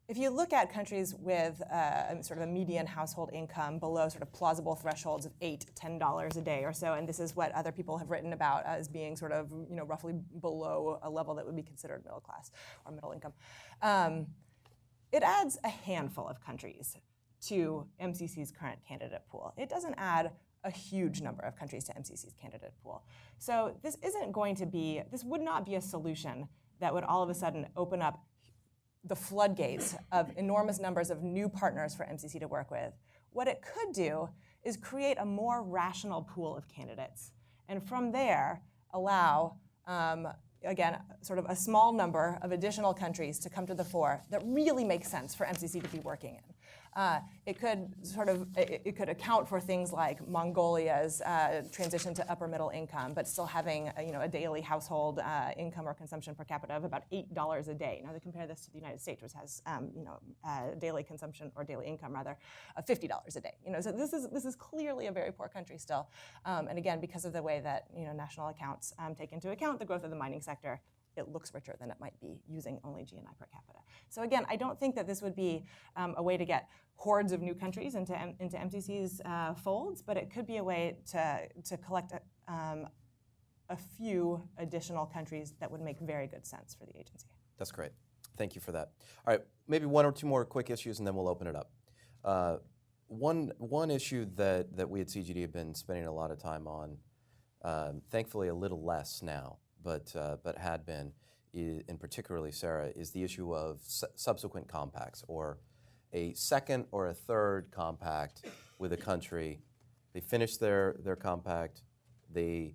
[SPEAKER 6] if you look at countries with sort of a median household income below sort of plausible thresholds of $8, $10 a day or so, and this is what other people have written about as being sort of, you know, roughly below a level that would be considered middle class or middle income, it adds a handful of countries to MCC's current candidate pool. It doesn't add a huge number of countries to MCC's candidate pool. So this would not be a solution that would all of a sudden open up the floodgates of enormous numbers of new partners for MCC to work with. What it could do is create a more rational pool of candidates, and from there allow, again, sort of a small number of additional countries to come to the fore that really make sense for MCC to be working in. It could account for things like Mongolia's transition to upper middle income, but still having a daily household income or consumption per capita of about $8 a day. Now they compare this to the United States, which has daily consumption or daily income rather of $50 a day. So this is clearly a very poor country still, and again, because of the way that national accounts take into account the growth of the mining sector, it looks richer than it might be using only GNI per capita. So again, I don't think that this would be a way to get hordes of new countries into MCC's folds, but it could be a way to collect a few additional countries that would make very good sense for the agency.
[SPEAKER 1] That's great. Thank you for that. All right, maybe one or two more quick issues, and then we'll open it up. One issue that we at CGD have been spending a lot of time on, thankfully a little less now, but had been, and particularly Sarah, is the issue of subsequent compacts, or a second or a third compact with a country. They finish their compact, they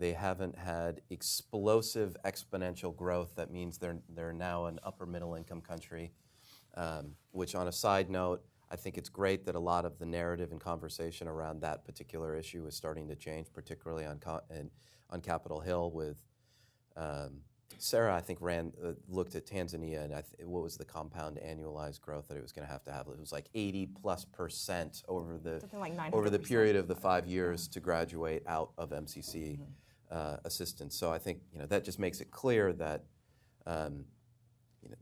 [SPEAKER 1] haven't had explosive exponential growth. That means they're now an upper middle income country, which on a side note, I think it's great that a lot of the narrative and conversation around that particular issue is starting to change, particularly on Capitol Hill with Sarah, I think, looked at Tanzania, and what was the compound annualized growth that it was going to have? It was like 80+% over
[SPEAKER 6] Something like
[SPEAKER 1] the
[SPEAKER 6] 900%.
[SPEAKER 1] period of the 5 years to graduate out of MCC assistance. So I think that just makes it clear that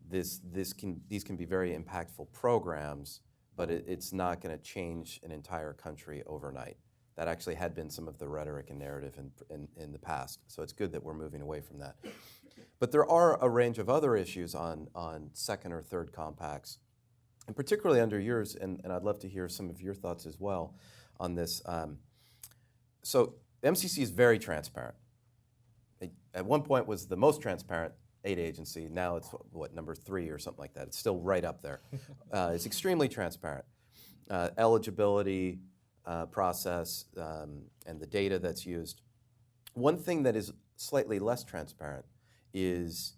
[SPEAKER 1] these can be very impactful programs, but it's not going to change an entire country overnight. That actually had been some of the rhetoric and narrative in the past. So it's good that we're moving away from that. But there are a range of other issues on second or third compacts, and particularly under yours, and I'd love to hear some of your thoughts as well on this. So MCC is very transparent. It, at one point, was the most transparent aid agency. Now it's, number 3 or something like that. It's still right up there. It's extremely transparent. Eligibility process and the data that's used. One thing that is slightly less transparent is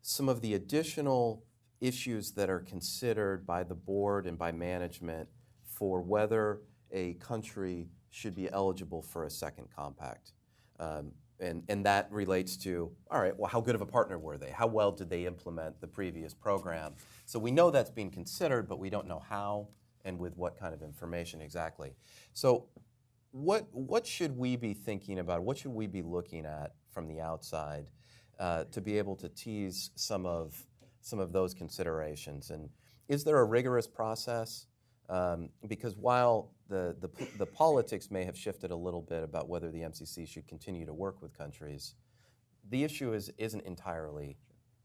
[SPEAKER 1] some of the additional issues that are considered by the board and by management for whether a country should be eligible for a second compact. And that relates to, all right, well, how good of a partner were they? How well did they implement the previous program? So we know that's being considered, but we don't know how and with what kind of information exactly. So what should we be thinking about? What should we be looking at from the outside to be able to tease some of those considerations? And is there a rigorous process? Because while the politics may have shifted a little bit about whether the MCC should continue to work with countries, the issue isn't entirely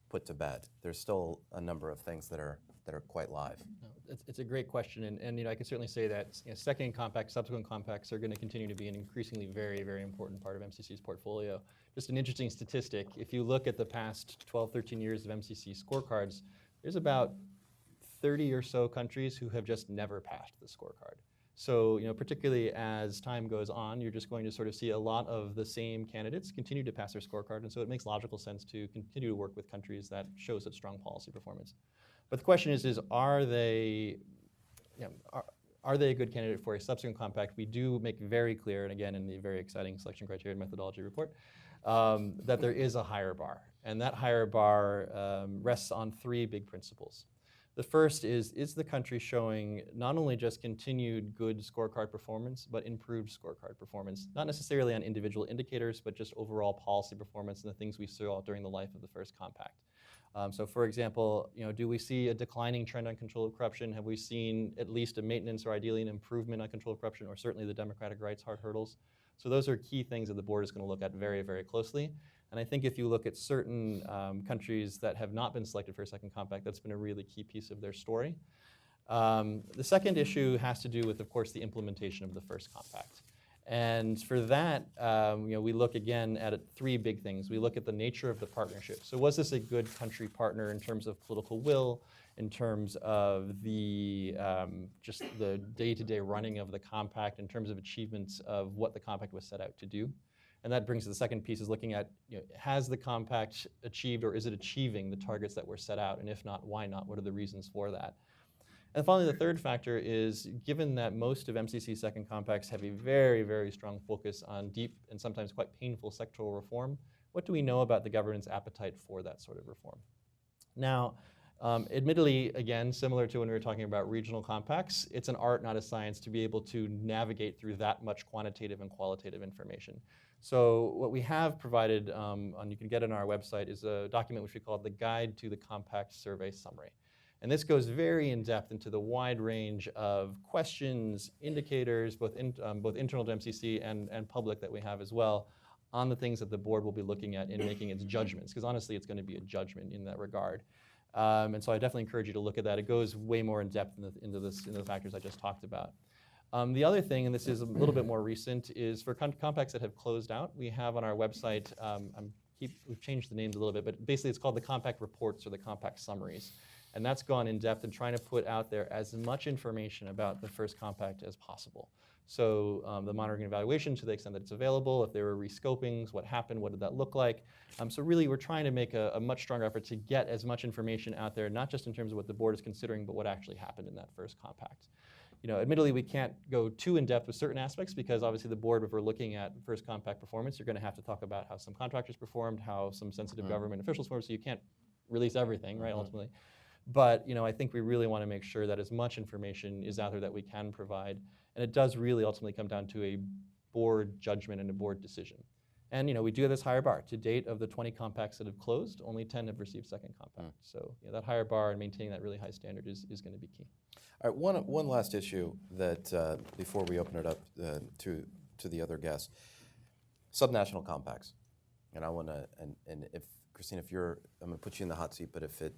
[SPEAKER 1] put to bed. There's still a number of things that are quite live.
[SPEAKER 5] No, it's a great question, and I can certainly say that second compact, subsequent compacts are going to continue to be an increasingly very, very important part of MCC's portfolio. Just an interesting statistic, if you look at the past 12, 13 years of MCC scorecards, there's about 30 or so countries who have just never passed the scorecard. So, particularly as time goes on, you're just going to sort of see a lot of the same candidates continue to pass their scorecard, and so it makes logical sense to continue to work with countries that show such strong policy performance. But the question is are they a good candidate for a subsequent compact? We do make very clear, and again in the very exciting selection criteria and methodology report, that there is a higher bar. And that higher bar rests on 3 big principles. The first is the country showing not only just continued good scorecard performance, but improved scorecard performance, not necessarily on individual indicators, but just overall policy performance and the things we saw during the life of the first compact. So for example, do we see a declining trend on control of corruption? Have we seen at least a maintenance or ideally an improvement on control of corruption, or certainly the democratic rights hard hurdles? So those are key things that the board is going to look at very, very closely. And I think if you look at certain countries that have not been selected for a second compact, that's been a really key piece of their story. The second issue has to do with, of course, the implementation of the first compact. And for that, we look again at 3 big things. We look at the nature of the partnership. So was this a good country partner in terms of political will, in terms of the just the day-to-day running of the compact, in terms of achievements of what the compact was set out to do? And that brings to the second piece, is looking at, has the compact achieved, or is it achieving the targets that were set out? And if not, why not? What are the reasons for that? And finally, the third factor is, given that most of MCC's second compacts have a very, very strong focus on deep and sometimes quite painful sectoral reform, what do we know about the government's appetite for that sort of reform? Now, admittedly, again, similar to when we were talking about regional compacts, it's an art, not a science, to be able to navigate through that much quantitative and qualitative information. So what we have provided, and you can get on our website, is a document which we call the Guide to the Compact Survey Summary. And this goes very in depth into the wide range of questions, indicators, both internal to MCC and public that we have as well, on the things that the board will be looking at in making its judgments, because honestly it's going to be a judgment in that regard. And so I definitely encourage you to look at that. It goes way more in depth into the factors I just talked about. The other thing, and this is a little bit more recent, is for compacts that have closed out, we have on our website, we've changed the names a little bit, but basically it's called the compact reports or the compact summaries. And that's gone in depth in trying to put out there as much information about the first compact as possible. So the monitoring and evaluation to the extent that it's available, if there were rescopings, what happened, what did that look like? So really we're trying to make a much stronger effort to get as much information out there, not just in terms of what the board is considering, but what actually happened in that first compact. Admittedly, we can't go too in-depth with certain aspects because obviously the board, if we're looking at first compact performance, you're going to have to talk about how some contractors performed, how some sensitive government officials performed, so you can't release everything, right, ultimately. But I think we really want to make sure that as much information is out there that we can provide, and it does really ultimately come down to a board judgment and a board decision. And we do have this higher bar. To date, of the 20 compacts that have closed, only 10 have received second compact. So that higher bar and maintaining that really high standard is going to be key.
[SPEAKER 1] All right, one last issue that before we open it up to the other guests, subnational compacts, and I want to and if Christine, I'm going to put you in the hot seat, but if it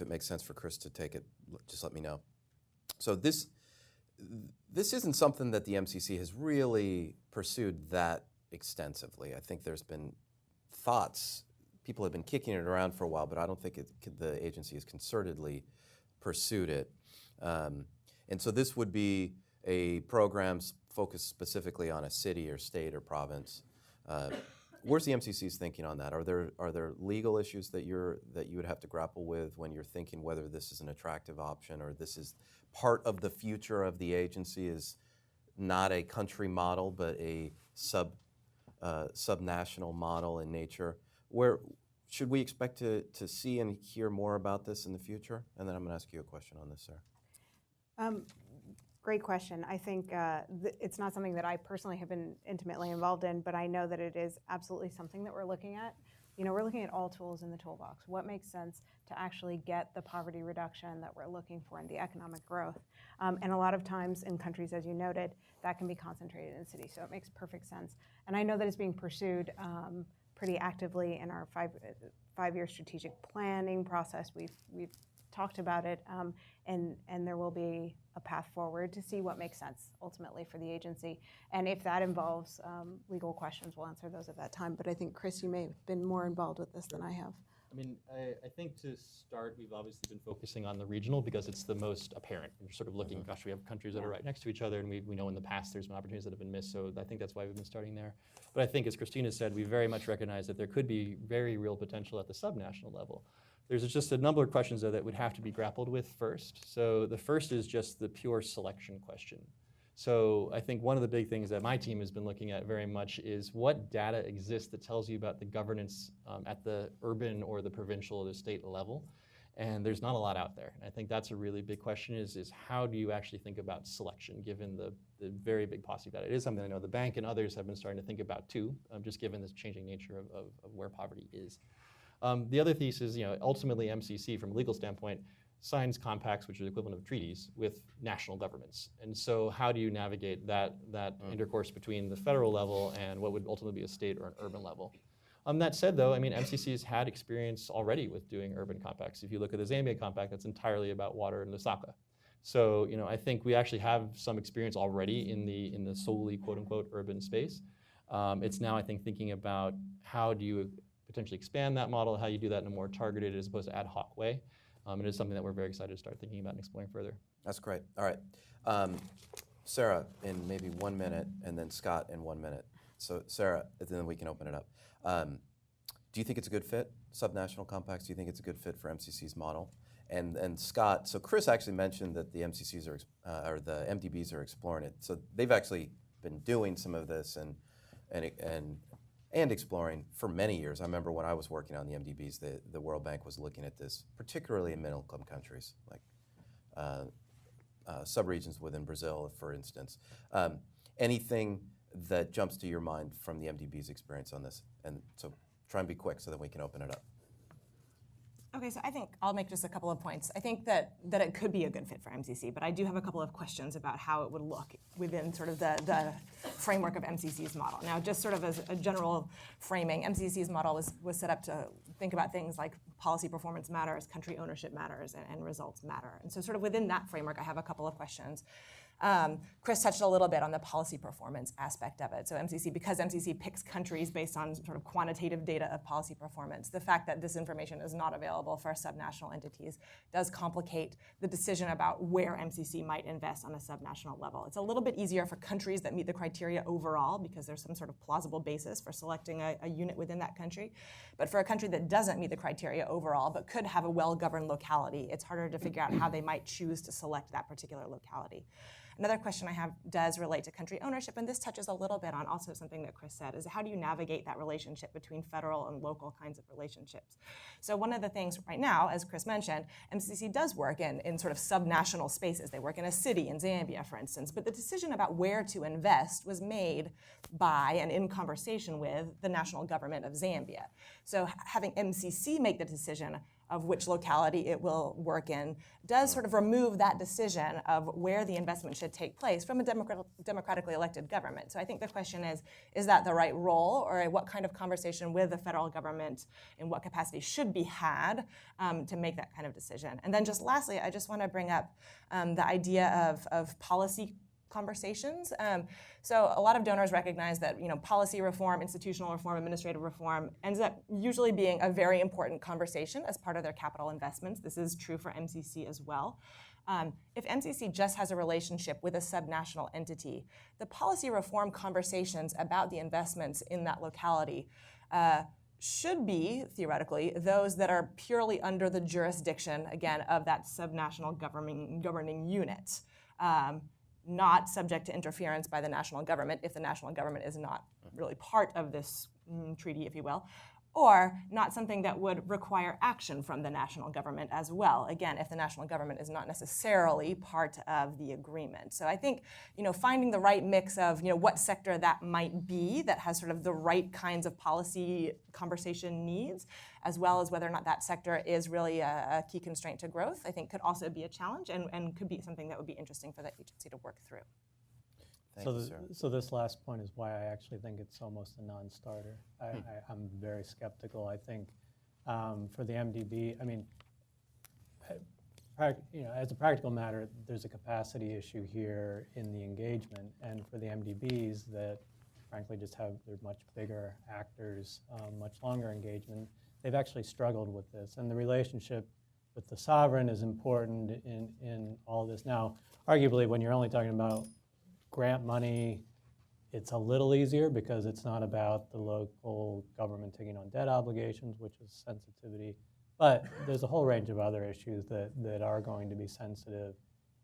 [SPEAKER 1] makes sense for Chris to take it, just let me know. So this isn't something that the MCC has really pursued that extensively. I think there's been thoughts, people have been kicking it around for a while, but I don't think the agency has concertedly pursued it. And so this would be a program focused specifically on a city or state or province. Where's the MCC's thinking on that? Are there legal issues that you would have to grapple with when you're thinking whether this is an attractive option or this is part of the future of the agency, is not a country model but a subnational model in nature? Where should we expect to see and hear more about this in the future? And then I'm going to ask you a question on this, Sarah.
[SPEAKER 3] Great question. I think it's not something that I personally have been intimately involved in, but I know that it is absolutely something that we're looking at. We're looking at all tools in the toolbox. What makes sense to actually get the poverty reduction that we're looking for and the economic growth? And a lot of times in countries, as you noted, that can be concentrated in cities, so it makes perfect sense. And I know that it's being pursued pretty actively in our five-year strategic planning process. We've talked about it, and there will be a path forward to see what makes sense ultimately for the agency. And if that involves legal questions, we'll answer those at that time. But I think, Chris, you may have been more involved with this than I have.
[SPEAKER 5] I mean, I think to start, we've obviously been focusing on the regional because it's the most apparent. We're sort of looking, gosh, we have countries that are right next to each other, and we know in the past there's been opportunities that have been missed, so I think that's why we've been starting there. But I think, as Christina said, we very much recognize that there could be very real potential at the subnational level. There's just a number of questions, though, that would have to be grappled with first. So the first is just the pure selection question. So I think one of the big things that my team has been looking at very much is what data exists that tells you about the governance at the urban or the provincial or the state level. And there's not a lot out there. And I think that's a really big question is how do you actually think about selection given the very big paucity data? It is something I know the bank and others have been starting to think about too, just given this changing nature of where poverty is. The other thesis, ultimately MCC from a legal standpoint signs compacts, which are the equivalent of treaties, with national governments. And so how do you navigate that intercourse between the federal level and what would ultimately be a state or an urban level? That said, though, I mean, MCC has had experience already with doing urban compacts. If you look at the Zambia compact, that's entirely about water in Lusaka. So, I think we actually have some experience already in the solely quote-unquote urban space. It's now, I think, thinking about how do you potentially expand that model, how you do that in a more targeted as opposed to ad hoc way. It is something that we're very excited to start thinking about and exploring further.
[SPEAKER 1] That's great. All right. Sarah, in maybe 1 minute, and then Scott in 1 minute. So Sarah, and then we can open it up. Do you think it's a good fit, subnational compacts? Do you think it's a good fit for MCC's model? And Scott, so Chris actually mentioned that the MCCs or the MDBs are exploring it. So they've actually been doing some of this and exploring for many years. I remember when I was working on the MDBs, the World Bank was looking at this, particularly in middle-income countries, like subregions within Brazil, for instance. Anything that jumps to your mind from the MDB's experience on this? And so try and be quick so that we can open it up.
[SPEAKER 6] Okay, so I think I'll make just a couple of points. I think that it could be a good fit for MCC, but I do have a couple of questions about how it would look within sort of the framework of MCC's model. Now, just sort of as a general framing, MCC's model was set up to think about things like policy performance matters, country ownership matters, and results matter. And so sort of within that framework, I have a couple of questions. Chris touched a little bit on the policy performance aspect of it. So because MCC picks countries based on sort of quantitative data of policy performance, the fact that this information is not available for subnational entities does complicate the decision about where MCC might invest on a subnational level. It's a little bit easier for countries that meet the criteria overall because there's some sort of plausible basis for selecting a unit within that country. But for a country that doesn't meet the criteria overall but could have a well-governed locality, it's harder to figure out how they might choose to select that particular locality. Another question I have does relate to country ownership, and this touches a little bit on also something that Chris said, is how do you navigate that relationship between federal and local kinds of relationships? So one of the things right now, as Chris mentioned, MCC does work in sort of subnational spaces. They work in a city in Zambia, for instance, but the decision about where to invest was made by and in conversation with the national government of Zambia. So having MCC make the decision of which locality it will work in does sort of remove that decision of where the investment should take place from a democratically elected government. So I think the question is that the right role, or what kind of conversation with the federal government in what capacity should be had to make that kind of decision? And then just lastly, I just want to bring up the idea of policy conversations. So a lot of donors recognize that policy reform, institutional reform, administrative reform ends up usually being a very important conversation as part of their capital investments. This is true for MCC as well. If MCC just has a relationship with a subnational entity, the policy reform conversations about the investments in that locality should be, theoretically, those that are purely under the jurisdiction, again, of that subnational governing unit. Not subject to interference by the national government if the national government is not really part of this treaty, if you will, or not something that would require action from the national government as well, again, if the national government is not necessarily part of the agreement. So I think finding the right mix of what sector that might be that has sort of the right kinds of policy conversation needs, as well as whether or not that sector is really a key constraint to growth, I think could also be a challenge and could be something that would be interesting for the agency to work through.
[SPEAKER 4] So this last point is why I actually think it's almost a non-starter. I'm very skeptical. I think for the MDB, I mean, as a practical matter, there's a capacity issue here in the engagement, and for the MDBs that frankly they're much bigger actors, much longer engagement, they've actually struggled with this. And the relationship with the sovereign is important in all this. Now, arguably, when you're only talking about grant money, it's a little easier because it's not about the local government taking on debt obligations, which is sensitivity. But there's a whole range of other issues that are going to be sensitive.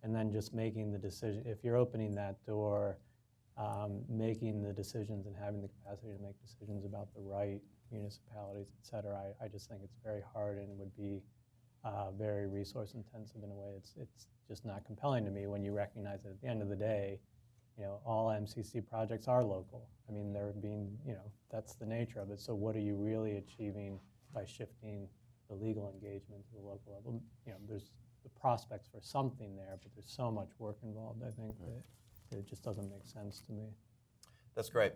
[SPEAKER 4] And then just making the decision, if you're opening that door, making the decisions and having the capacity to make decisions about the right municipalities, et cetera, I just think it's very hard and would be very resource intensive in a way. It's just not compelling to me when you recognize that at the end of the day, all MCC projects are local. I mean, they're being, that's the nature of it. So what are you really achieving by shifting the legal engagement to the local level? There's the prospects for something there, but there's so much work involved, I think, that it just doesn't make sense to me.
[SPEAKER 1] That's great.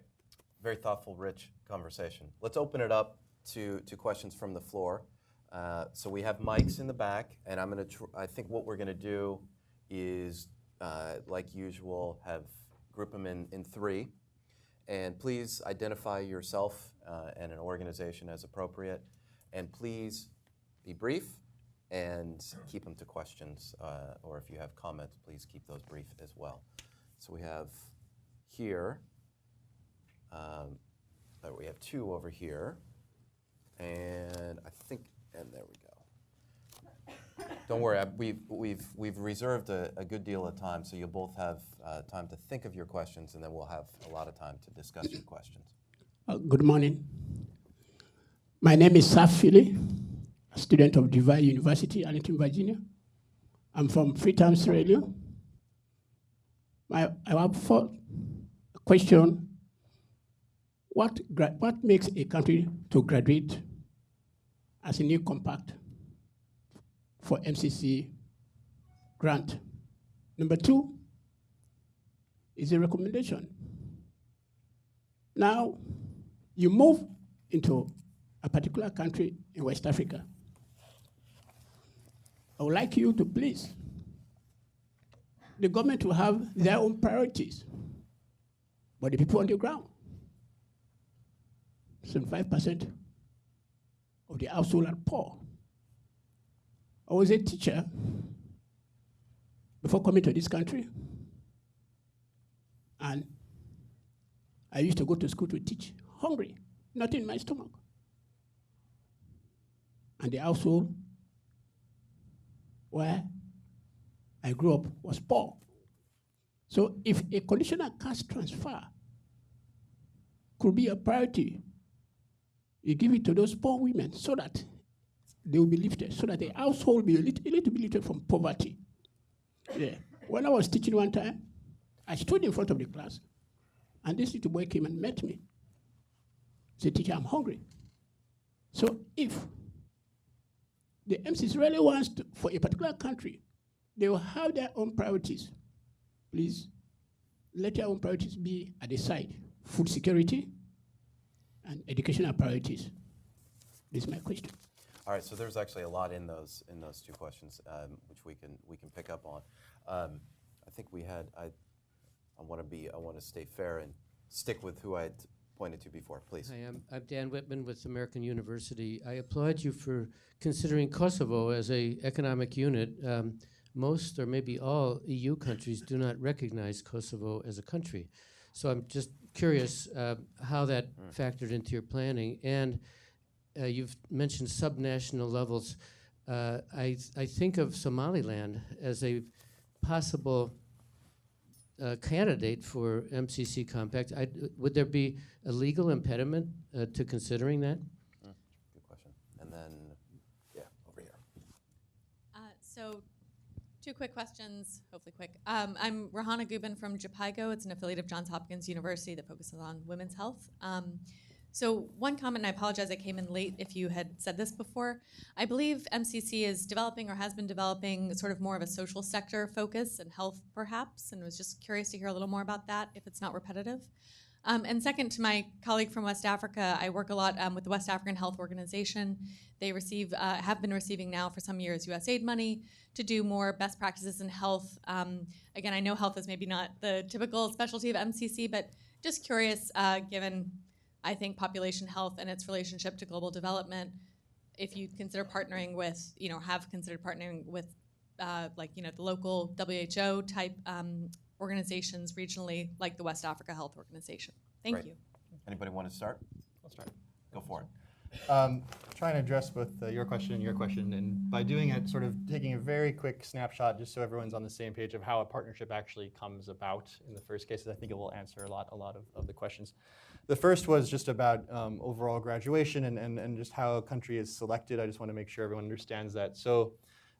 [SPEAKER 1] Very thoughtful, rich conversation. Let's open it up to questions from the floor. So we have mics in the back, and I think what we're going to do is, like usual, group them in three. And please identify yourself and an organization as appropriate. And please be brief and keep them to questions. Or if you have comments, please keep those brief as well. So we have here, we have two over here. And there we go. Don't worry, we've reserved a good deal of time, so you'll both have time to think of your questions, and then we'll have a lot of time to discuss your questions.
[SPEAKER 7] Good morning. My name is Safili, a student of DeVry University, Arlington, Virginia. I'm from Freetown, Sierra Leone. I have a question. What makes a country to graduate as a new compact for MCC grant? Number two is a recommendation. Now, you move into a particular country in West Africa. I would like you to please the government will have their own priorities, but the people on the ground, 75% of the household are poor. I was a teacher before coming to this country, and I used to go to school to teach hungry, nothing in my stomach. And the household where I grew up was poor. So if a conditional caste transfer could be a priority, you give it to those poor women so that they will be lifted, so that the household will be a little bit lifted from poverty. Yeah. When I was teaching one time, I stood in front of the class, and this little boy came and met me. He said, "Teacher, I'm hungry." So if the MCC really wants to, for a particular country, they will have their own priorities. Please, let your own priorities be at the side. Food security and educational priorities. This is my question.
[SPEAKER 1] All right, so there's actually a lot in those two questions, which we can pick up on. I think we had I want to stay fair and stick with who I pointed to before, please.
[SPEAKER 8] Hi, I'm Dan Whitman with American University. I applaud you for considering Kosovo as an economic unit. Most or maybe all EU countries do not recognize Kosovo as a country. So I'm just curious how that factored into your planning. And you've mentioned subnational levels. I think of Somaliland as a possible candidate for MCC Compact. Would there be a legal impediment to considering that?
[SPEAKER 1] Good question. And then, yeah, over here.
[SPEAKER 9] So, two quick questions, hopefully quick. I'm Rahana Gubin from JPIGO. It's an affiliate of Johns Hopkins University that focuses on women's health. So one comment, and I apologize I came in late if you had said this before. I believe MCC is developing or has been developing sort of more of a social sector focus and health perhaps, and was just curious to hear a little more about that if it's not repetitive. And second, to my colleague from West Africa, I work a lot with the West African Health Organization. They have been receiving now for some years USAID money to do more best practices in health. Again, I know health is maybe not the typical specialty of MCC, but just curious, given I think population health and its relationship to global development, if you consider partnering with, have considered partnering with the local WHO type organizations regionally, like the West Africa Health Organization. Thank you.
[SPEAKER 1] Anybody want to start?
[SPEAKER 5] I'll start.
[SPEAKER 1] Go for it.
[SPEAKER 5] Trying to address both your question, and by doing it, sort of taking a very quick snapshot, just so everyone's on the same page of how a partnership actually comes about in the first cases. I think it will answer a lot of the questions. The first was just about overall graduation and just how a country is selected. I just want to make sure everyone understands that. So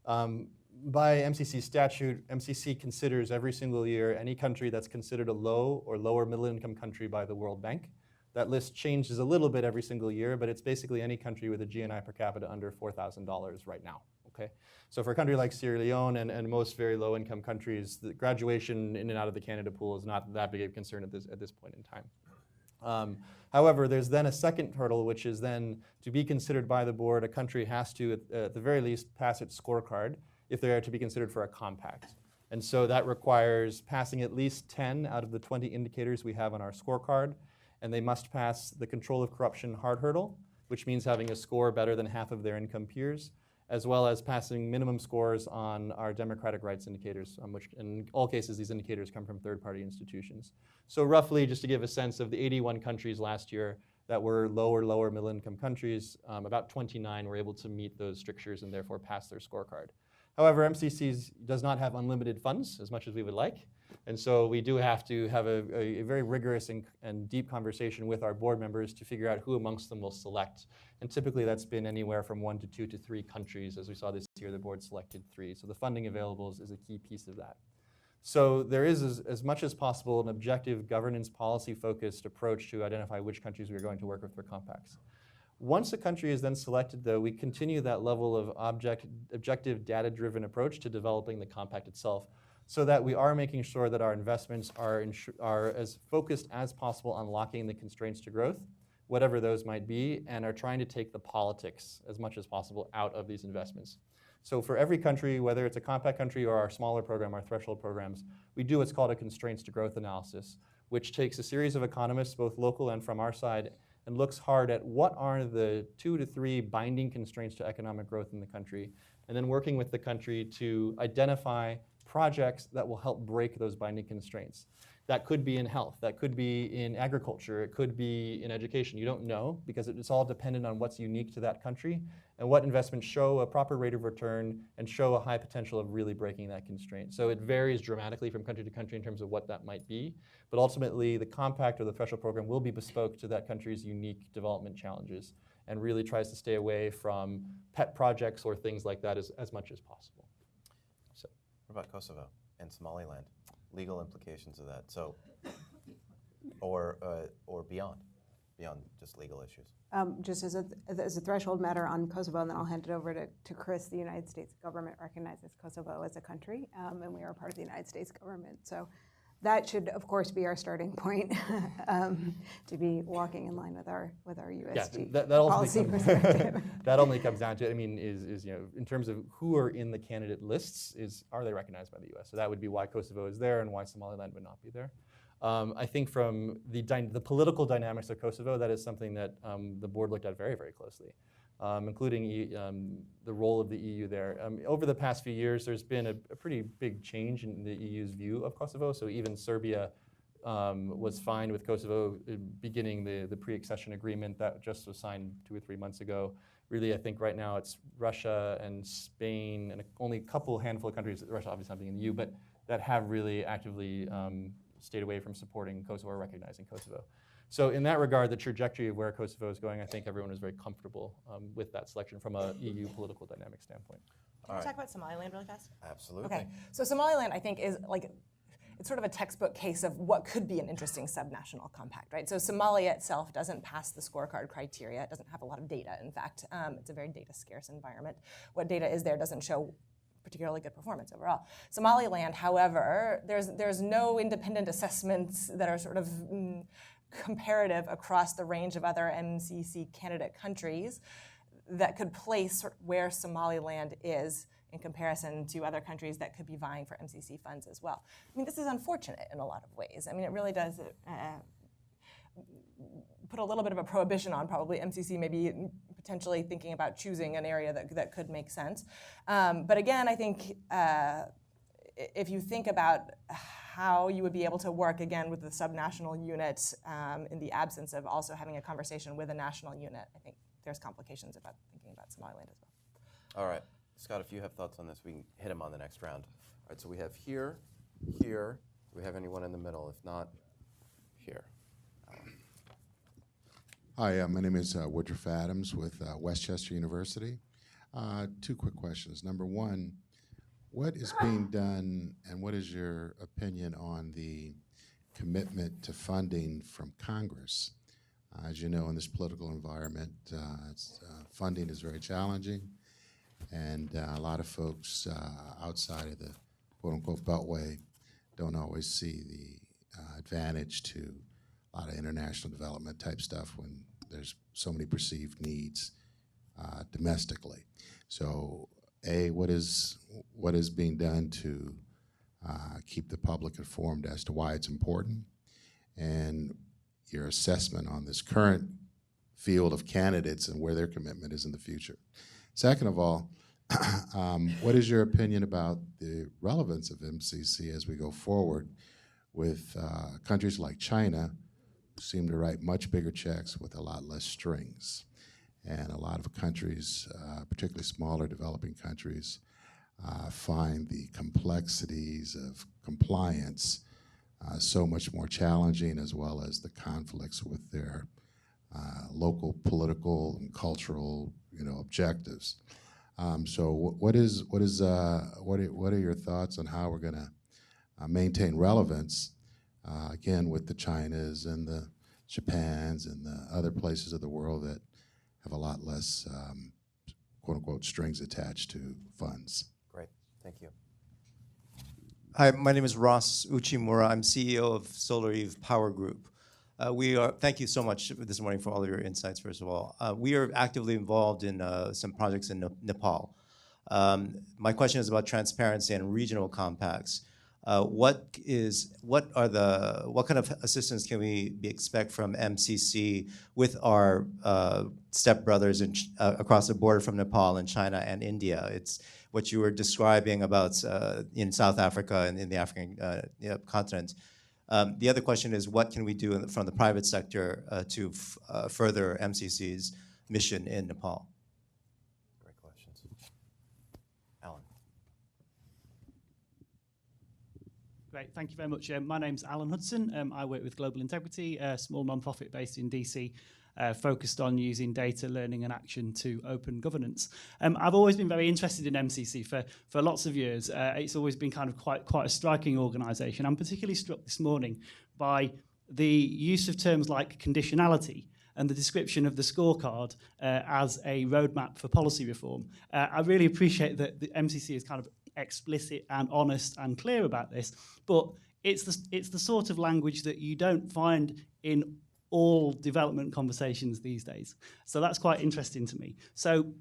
[SPEAKER 5] by MCC statute, MCC considers every single year any country that's considered a low or lower middle income country by the World Bank. That list changes a little bit every single year, but it's basically any country with a GNI per capita under $4,000 right now. Okay, so for a country like Sierra Leone and most very low income countries, the graduation in and out of the candidate pool is not that big of a concern at this point in time. However, there's then a second hurdle, which is then to be considered by the board, a country has to, at the very least, pass its scorecard if they are to be considered for a compact. And so that requires passing at least 10 out of the 20 indicators we have on our scorecard, and they must pass the control of corruption hard hurdle, which means having a score better than half of their income peers, as well as passing minimum scores on our democratic rights indicators, which in all cases these indicators come from third-party institutions. So roughly, just to give a sense of the 81 countries last year that were lower middle-income countries, about 29 were able to meet those strictures and therefore pass their scorecard. However, MCC does not have unlimited funds as much as we would like, and so we do have to have a very rigorous and deep conversation with our board members to figure out who amongst them will select. And typically that's been anywhere from 1 to 2 to 3 countries. As we saw this year, the board selected 3. So the funding available is a key piece of that. So there is, as much as possible, an objective governance policy-focused approach to identify which countries we are going to work with for compacts. Once a country is then selected, though, we continue that level of objective data-driven approach to developing the compact itself, so that we are making sure that our investments are as focused as possible on locking the constraints to growth, whatever those might be, and are trying to take the politics as much as possible out of these investments. So for every country, whether it's a compact country or our smaller program, our threshold programs, we do what's called a constraints to growth analysis, which takes a series of economists, both local and from our side, and looks hard at what are the 2 to 3 binding constraints to economic growth in the country, and then working with the country to identify projects that will help break those binding constraints. That could be in health, that could be in agriculture, it could be in education. You don't know because it's all dependent on what's unique to that country and what investments show a proper rate of return and show a high potential of really breaking that constraint. So it varies dramatically from country to country in terms of what that might be, but ultimately the compact or the threshold program will be bespoke to that country's unique development challenges and really tries to stay away from pet projects or things like that as much as possible. So,
[SPEAKER 1] What about Kosovo and Somaliland? Legal implications of that, so, or beyond just legal issues.
[SPEAKER 3] Just as a threshold matter on Kosovo, and then I'll hand it over to Chris. The United States government recognizes Kosovo as a country, and we are part of the United States government. So that should, of course, be our starting point to be walking in line with our USD policy perspective.
[SPEAKER 5] That only comes down to, I mean, is in terms of who are in the candidate lists, are they recognized by the U.S.? So that would be why Kosovo is there and why Somaliland would not be there. I think from the political dynamics of Kosovo, that is something that the board looked at very, very closely, including the role of the EU there. Over the past few years, there's been a pretty big change in the EU's view of Kosovo. So even Serbia was fine with Kosovo beginning the pre-accession agreement that just was signed 2 or 3 months ago. Really, I think right now it's Russia and Spain and only a handful of countries, Russia obviously not being in the EU, but that have really actively stayed away from supporting Kosovo or recognizing Kosovo. So in that regard, the trajectory of where Kosovo is going, I think everyone is very comfortable with that selection from an EU political dynamic standpoint.
[SPEAKER 6] Can I talk about Somaliland really fast?
[SPEAKER 1] Absolutely.
[SPEAKER 6] Okay, so Somaliland, I think, is like, it's sort of a textbook case of what could be an interesting subnational compact, right? So Somalia itself doesn't pass the scorecard criteria. It doesn't have a lot of data, in fact. It's a very data-scarce environment. What data is there doesn't show particularly good performance overall. Somaliland, however, there's no independent assessments that are sort of comparative across the range of other MCC candidate countries that could place where Somaliland is in comparison to other countries that could be vying for MCC funds as well. I mean, this is unfortunate in a lot of ways. I mean, it really does put a little bit of a prohibition on probably MCC maybe potentially thinking about choosing an area that could make sense. But again, I think if you think about how you would be able to work again with the subnational unit in the absence of also having a conversation with a national unit, I think there's complications about thinking about Somaliland as well.
[SPEAKER 1] All right, Scott, if you have thoughts on this, we can hit them on the next round. All right, so we have here. Do we have anyone in the middle? If not, here.
[SPEAKER 10] Hi, my name is Woodruff Adams with Westchester University. 2 quick questions. Number one, what is being done and what is your opinion on the commitment to funding from Congress? As you know, in this political environment, funding is very challenging, and a lot of folks outside of the quote-unquote beltway don't always see the advantage to a lot of international development type stuff when there's so many perceived needs domestically. So, A, what is being done to keep the public informed as to why it's important, and your assessment on this current field of candidates and where their commitment is in the future. Second of all, what is your opinion about the relevance of MCC as we go forward with countries like China, who seem to write much bigger checks with a lot less strings? And a lot of countries, particularly smaller developing countries, find the complexities of compliance so much more challenging, as well as the conflicts with their local political and cultural, objectives. So, what are your thoughts on how we're going to maintain relevance again with the Chinas and the Japans and the other places of the world that have a lot less quote unquote strings attached to funds?
[SPEAKER 1] Great, thank you.
[SPEAKER 11] Hi, my name is Ross Uchimura. I'm CEO of Solar Eve Power Group. Thank you so much this morning for all of your insights, first of all. We are actively involved in some projects in Nepal. My question is about transparency and regional compacts. What kind of assistance can we expect from MCC with our stepbrothers across the border from Nepal and China and India? It's what you were describing about in South Africa and in the African continent. The other question is, what can we do from the private sector to further MCC's mission in Nepal?
[SPEAKER 1] Great questions. Alan.
[SPEAKER 12] Great, thank you very much. My name's Alan Hudson. I work with Global Integrity, a small non-profit based in DC, focused on using data, learning and action to open governance. I've always been very interested in MCC for lots of years. It's always been kind of quite a striking organisation. I'm particularly struck this morning by the use of terms like conditionality and the description of the scorecard as a roadmap for policy reform. I really appreciate that the MCC is kind of explicit and honest and clear about this, but it's the sort of language that you don't find in all development conversations these days. So that's quite interesting to me. So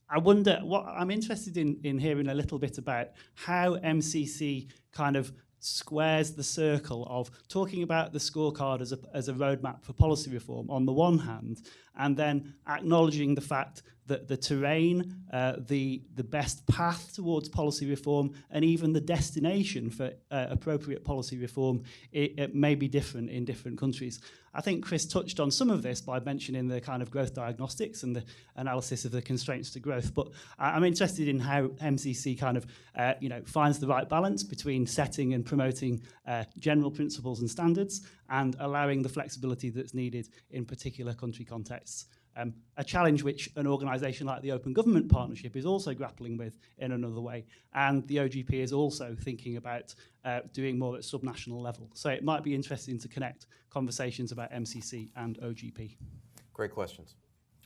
[SPEAKER 12] I wonder, I'm interested in hearing a little bit about how MCC kind of squares the circle of talking about the scorecard as a roadmap for policy reform on the one hand, and then acknowledging the fact that the terrain, the best path towards policy reform, and even the destination for appropriate policy reform, it may be different in different countries. I think Chris touched on some of this by mentioning the kind of growth diagnostics and the analysis of the constraints to growth, but I'm interested in how MCC kind of finds the right balance between setting and promoting general principles and standards and allowing the flexibility that's needed in particular country contexts. A challenge which an organisation like the Open Government Partnership is also grappling with in another way. And the OGP is also thinking about doing more at subnational level. So it might be interesting to connect conversations about MCC and OGP.
[SPEAKER 1] Great questions.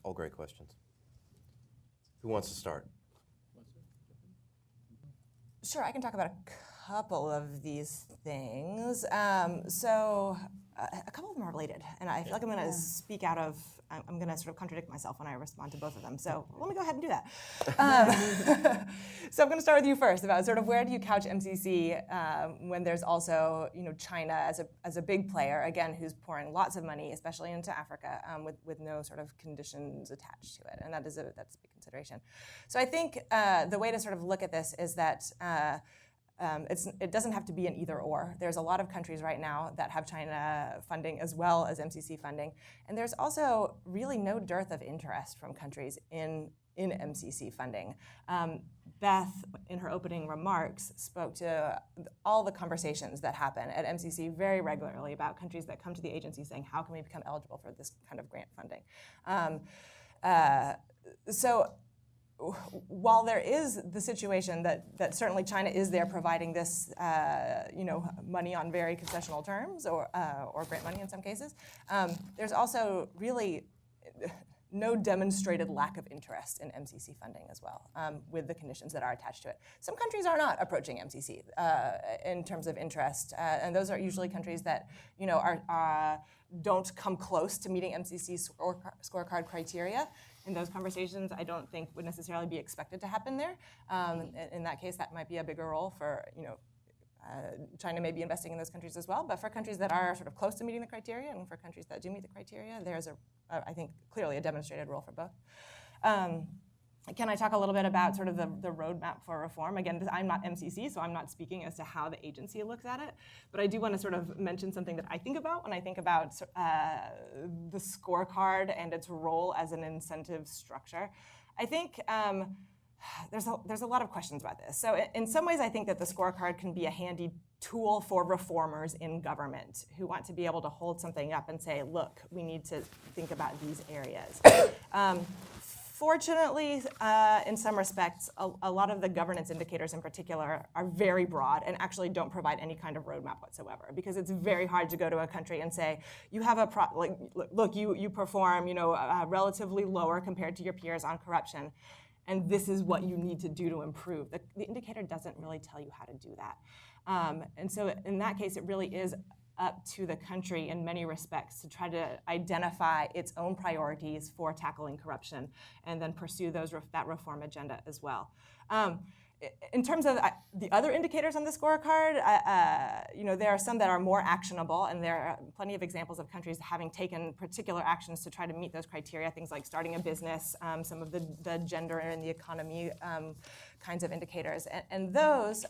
[SPEAKER 1] All great questions. Who wants to start?
[SPEAKER 6] Sure, I can talk about a couple of these things. A couple of them are related, and I feel like I'm going to speak out of, I'm going to sort of contradict myself when I respond to both of them. So let me go ahead and do that. So I'm going to start with you first about sort of where do you couch MCC when there's also China as a big player, again, who's pouring lots of money, especially into Africa, with no sort of conditions attached to it, and that's a big consideration. So I think the way to sort of look at this is that it doesn't have to be an either or. There's a lot of countries right now that have China funding as well as MCC funding. And there's also really no dearth of interest from countries in MCC funding. Beth, in her opening remarks, spoke to all the conversations that happen at MCC very regularly about countries that come to the agency saying, how can we become eligible for this kind of grant funding? So while there is the situation that certainly China is there providing this, money on very concessional terms or grant money in some cases, there's also really no demonstrated lack of interest in MCC funding as well, with the conditions that are attached to it. Some countries are not approaching MCC in terms of interest, and those are usually countries that don't come close to meeting MCC scorecard criteria. In those conversations, I don't think would necessarily be expected to happen there. In that case, that might be a bigger role for, China may be investing in those countries as well, but for countries that are sort of close to meeting the criteria and for countries that do meet the criteria, there's I think clearly a demonstrated role for both. Can I talk a little bit about sort of the roadmap for reform? Again, I'm not MCC, so I'm not speaking as to how the agency looks at it, but I do want to sort of mention something that I think about when I think about the scorecard and its role as an incentive structure. I think there's a lot of questions about this. So in some ways, I think that the scorecard can be a handy tool for reformers in government who want to be able to hold something up and say, look, we need to think about these areas. Fortunately, in some respects, a lot of the governance indicators in particular are very broad and actually don't provide any kind of roadmap whatsoever, because it's very hard to go to a country and say, you have look, you perform, relatively lower compared to your peers on corruption, and this is what you need to do to improve. The indicator doesn't really tell you how to do that. And so in that case, it really is up to the country in many respects to try to identify its own priorities for tackling corruption and then pursue that reform agenda as well. In terms of the other indicators on the scorecard, there are some that are more actionable, and there are plenty of examples of countries having taken particular actions to try to meet those criteria, things like starting a business, some of the gender and the economy kinds of indicators. And those,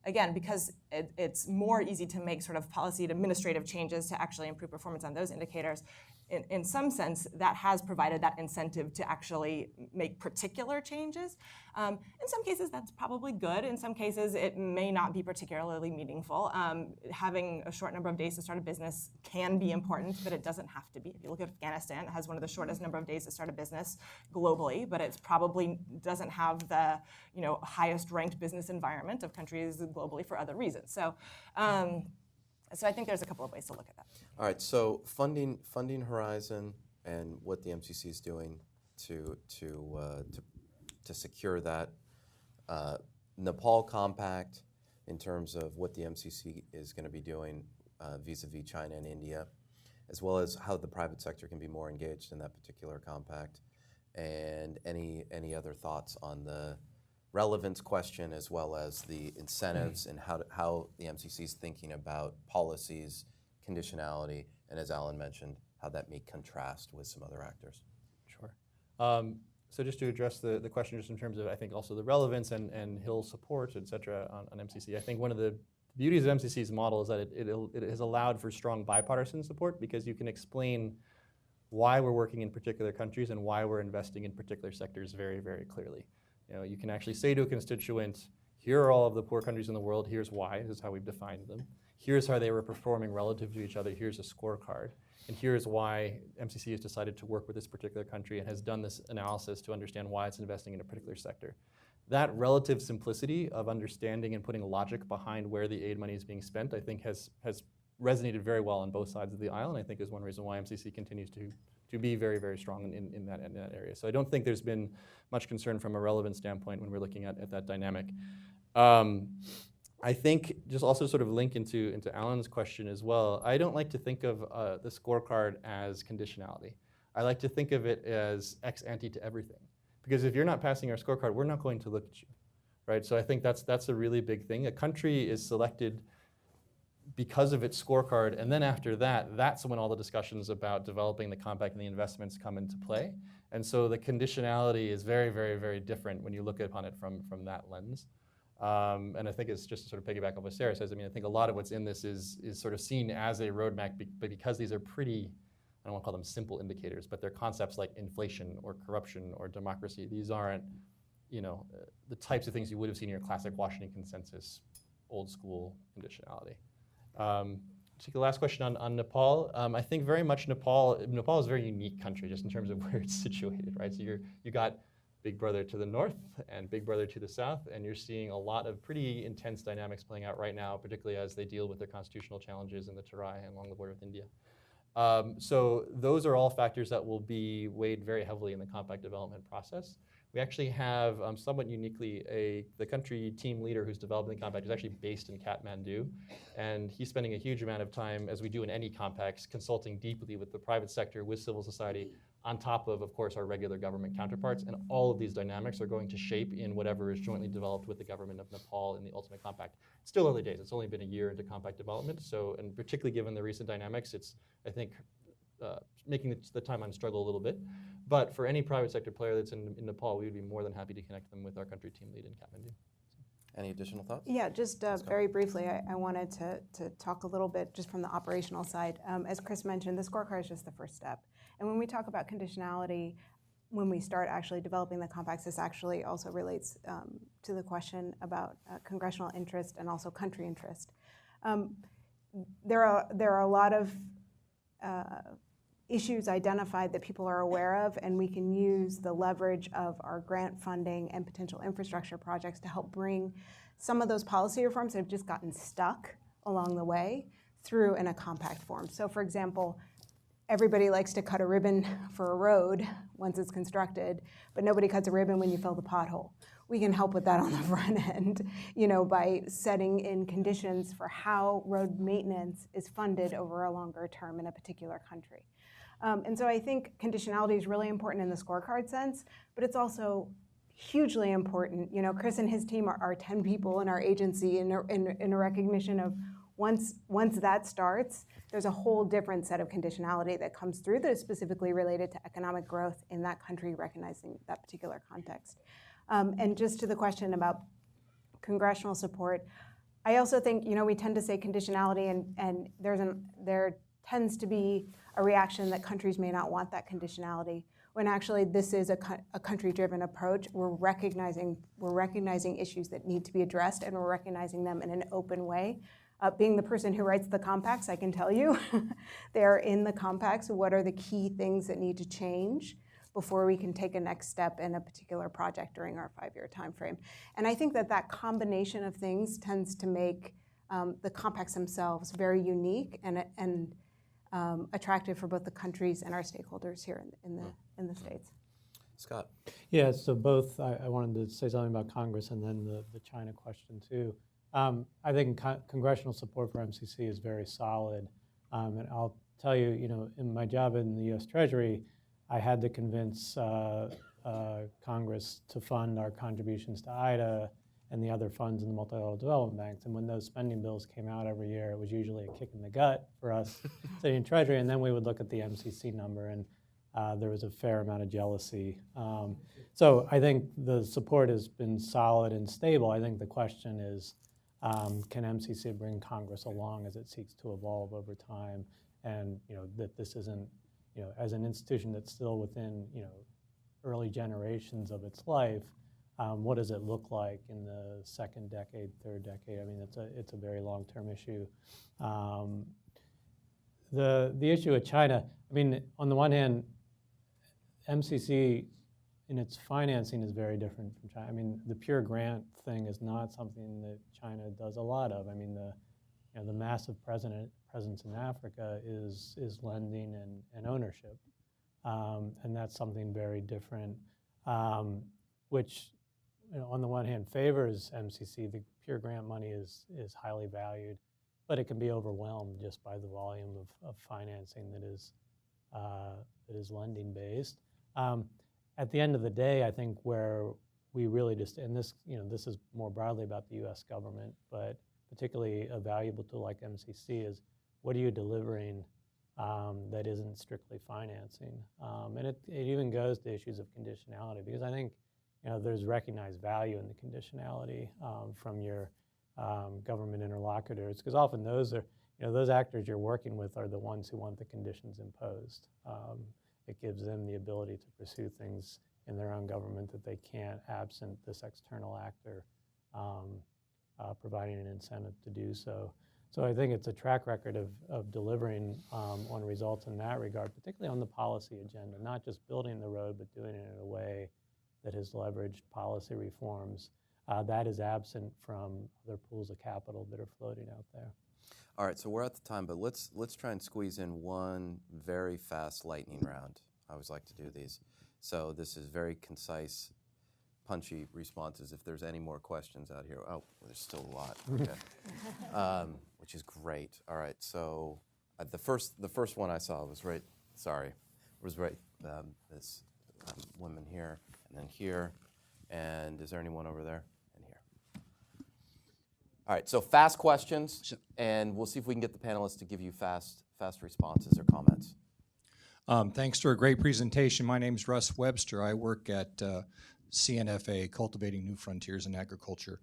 [SPEAKER 6] again, because it's more easy to make sort of policy and administrative changes to actually improve performance on those indicators, in some sense, that has provided that incentive to actually make particular changes. In some cases, that's probably good. In some cases, it may not be particularly meaningful. Having a short number of days to start a business can be important, but it doesn't have to be. If you look at Afghanistan, it has one of the shortest number of days to start a business globally, but it probably doesn't have the highest ranked business environment of countries globally for other reasons. So I think there's a couple of ways to look at that.
[SPEAKER 1] All right, so funding horizon and what the MCC is doing to secure that Nepal compact in terms of what the MCC is going to be doing vis-a-vis China and India, as well as how the private sector can be more engaged in that particular compact, and any other thoughts on the relevance question as well as the incentives and how the MCC is thinking about policies, conditionality, and as Alan mentioned, how that may contrast with some other actors.
[SPEAKER 5] Sure. So just to address the question just in terms of, I think, also the relevance and Hill support, et cetera, on MCC, I think one of the beauties of MCC's model is that it has allowed for strong bipartisan support because you can explain why we're working in particular countries and why we're investing in particular sectors very, very clearly. You can actually say to a constituent, here are all of the poor countries in the world, here's why, this is how we've defined them. Here's how they were performing relative to each other, here's a scorecard. And here's why MCC has decided to work with this particular country and has done this analysis to understand why it's investing in a particular sector. That relative simplicity of understanding and putting logic behind where the aid money is being spent, I think has resonated very well on both sides of the aisle, and I think is one reason why MCC continues to be very, very strong in that area. So I don't think there's been much concern from a relevance standpoint when we're looking at that dynamic. I think just also sort of link into Alan's question as well, I don't like to think of the scorecard as conditionality. I like to think of it as ex ante to everything. Because if you're not passing our scorecard, we're not going to look at you, right? So I think that's a really big thing. A country is selected because of its scorecard, and then after that, that's when all the discussions about developing the compact and the investments come into play. And so the conditionality is very, very, very different when you look upon it from that lens. And I think it's just to sort of piggyback on what Sarah says, I mean, I think a lot of what's in this is sort of seen as a roadmap, but because these are pretty, I don't want to call them simple indicators, but they're concepts like inflation or corruption or democracy. These aren't, the types of things you would have seen in your classic Washington consensus, old school conditionality. Take the last question on Nepal. I think very much Nepal is a very unique country just in terms of where it's situated, right? So you got Big Brother to the north and Big Brother to the south, and you're seeing a lot of pretty intense dynamics playing out right now, particularly as they deal with their constitutional challenges in the Terai and along the border with India. So those are all factors that will be weighed very heavily in the compact development process. We actually have, somewhat uniquely, the country team leader who's developing the compact is actually based in Kathmandu, and he's spending a huge amount of time, as we do in any compacts, consulting deeply with the private sector, with civil society, on top of course, our regular government counterparts, and all of these dynamics are going to shape in whatever is jointly developed with the government of Nepal in the ultimate compact. It's still early days. It's only been a year into compact development, so, and particularly given the recent dynamics, it's, I think, making the timeline struggle a little bit. But for any private sector player that's in Nepal, we would be more than happy to connect them with our country team lead in Kathmandu.
[SPEAKER 1] Any additional thoughts?
[SPEAKER 3] Yeah, just very briefly, I wanted to talk a little bit just from the operational side. As Chris mentioned, the scorecard is just the first step. And when we talk about conditionality, when we start actually developing the compacts, this actually also relates to the question about congressional interest and also country interest. There are a lot of issues identified that people are aware of, and we can use the leverage of our grant funding and potential infrastructure projects to help bring some of those policy reforms that have just gotten stuck along the way through in a compact form. So for example, everybody likes to cut a ribbon for a road once it's constructed, but nobody cuts a ribbon when you fill the pothole. we can help with that on the front end, by setting in conditions for how road maintenance is funded over a longer term in a particular country. And so I think conditionality is really important in the scorecard sense, but it's also hugely important. Chris and his team are 10 people in our agency in a recognition of once that starts, there's a whole different set of conditionality that comes through that is specifically related to economic growth in that country, recognizing that particular context. And just to the question about congressional support, I also think, we tend to say conditionality, and there tends to be a reaction that countries may not want that conditionality, when actually this is a country-driven approach. We're recognizing issues that need to be addressed, and we're recognizing them in an open way. Being the person who writes the compacts, I can tell you, they're in the compacts. What are the key things that need to change before we can take a next step in a particular project during our 5-year time frame? And I think that combination of things tends to make the compacts themselves very unique and attractive for both the countries and our stakeholders here in the States.
[SPEAKER 1] Scott.
[SPEAKER 4] Yeah, so both, I wanted to say something about Congress and then the China question too. I think congressional support for MCC is very solid. And I'll tell you, in my job in the U.S. Treasury, I had to convince Congress to fund our contributions to IDA and the other funds in the multilateral development banks. And when those spending bills came out every year, it was usually a kick in the gut for us sitting in Treasury. And then we would look at the MCC number, and there was a fair amount of jealousy. So I think the support has been solid and stable. I think the question is, can MCC bring Congress along as it seeks to evolve over time? And that this isn't, as an institution that's still within, early generations of its life, what does it look like in the second decade, third decade? I mean, it's a very long-term issue. The issue with China, I mean, on the one hand, MCC in its financing is very different from China. I mean, the pure grant thing is not something that China does a lot of. I mean, the massive presence in Africa is lending and ownership, and that's something very different, which, on the one hand favors MCC. The pure grant money is highly valued, but it can be overwhelmed just by the volume of financing that is lending based. At the end of the day, I think where we really and this is more broadly about the U.S. government, but particularly a valuable tool like MCC is, what are you delivering that isn't strictly financing? And it even goes to issues of conditionality, because I think there's recognized value in the conditionality from your government interlocutors, because often those actors you're working with are the ones who want the conditions imposed. It gives them the ability to pursue things in their own government that they can't absent this external actor providing an incentive to do so. So I think it's a track record of delivering on results in that regard, particularly on the policy agenda, not just building the road, but doing it in a way that has leveraged policy reforms. That is absent from other pools of capital that are floating out there.
[SPEAKER 1] All right, so we're at the time, but let's try and squeeze in one very fast lightning round. I always like to do these. So this is very concise, punchy responses. If there's any more questions out here, there's still a lot. Okay, which is great. All right, so the first one I saw was right. This woman here, and then here, and is there anyone over there? All right, so fast questions, and we'll see if we can get the panelists to give you fast responses or comments.
[SPEAKER 13] Thanks for a great presentation. My name is Russ Webster. I work at CNFA, Cultivating New Frontiers in Agriculture.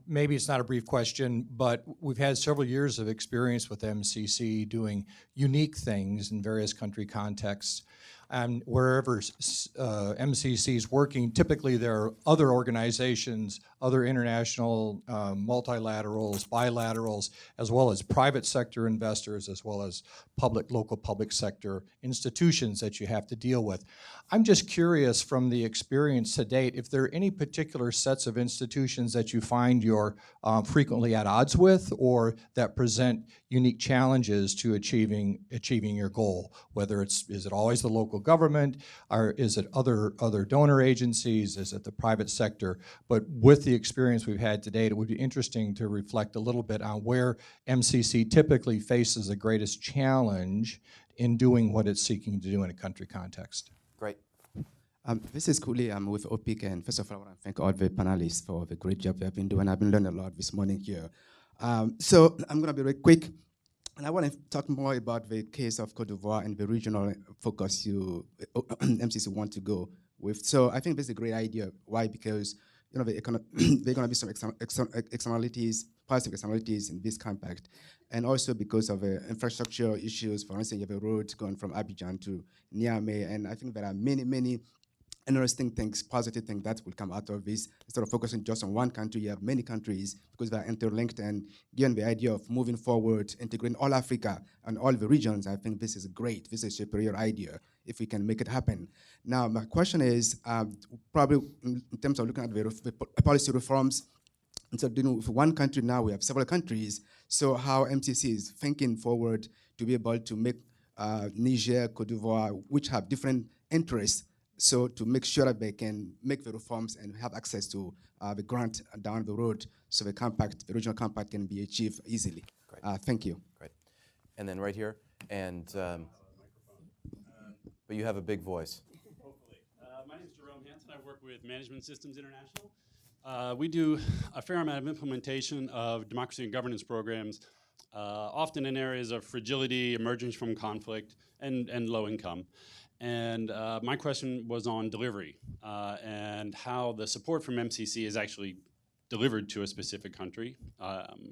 [SPEAKER 13] Maybe it's not a brief question, but we've had several years of experience with MCC doing unique things in various country contexts. And wherever MCC is working, typically there are other organizations, other international multilaterals, bilaterals, as well as private sector investors, as well as local public sector institutions that you have to deal with. I'm just curious, from the experience to date, if there are any particular sets of institutions that you find you're frequently at odds with, or that present unique challenges to achieving your goal. Whether is it always the local government, or is it other donor agencies, is it the private sector? But with the experience we've had to date, it would be interesting to reflect a little bit on where MCC typically faces the greatest challenge in doing what it's seeking to do in a country context.
[SPEAKER 1] Great.
[SPEAKER 14] This is Cooley. I'm with OPIC, and first of all, I want to thank all the panelists for the great job they have been doing. I've been learning a lot this morning here. So I'm going to be very quick, and I want to talk more about the case of Cote d'Ivoire and the regional focus MCC want to go with. So I think this is a great idea. Why? Because there are going to be some externalities, positive externalities in this compact, and also because of infrastructure issues. For instance, you have a road going from Abidjan to Niamey, and I think there are many interesting things, positive things that will come out of this. Instead of focusing just on one country, you have many countries because they are interlinked, and given the idea of moving forward, integrating all Africa and all the regions, I think this is great. This is a superior idea if we can make it happen. Now, my question is, probably in terms of looking at the policy reforms, instead of dealing with one country now, we have several countries. So how MCC is thinking forward to be able to make Niger, Cote d'Ivoire, which have different interests, so to make sure that they can make the reforms and have access to the grant down the road, so the regional compact can be achieved easily. Thank you.
[SPEAKER 1] Great. And then right here, and but you have a big voice.
[SPEAKER 15] Hopefully. My name is Jerome Hansen. I work with Management Systems International. We do a fair amount of implementation of democracy and governance programs, often in areas of fragility, emergence from conflict, and low income. And my question was on delivery and how the support from MCC is actually delivered to a specific country.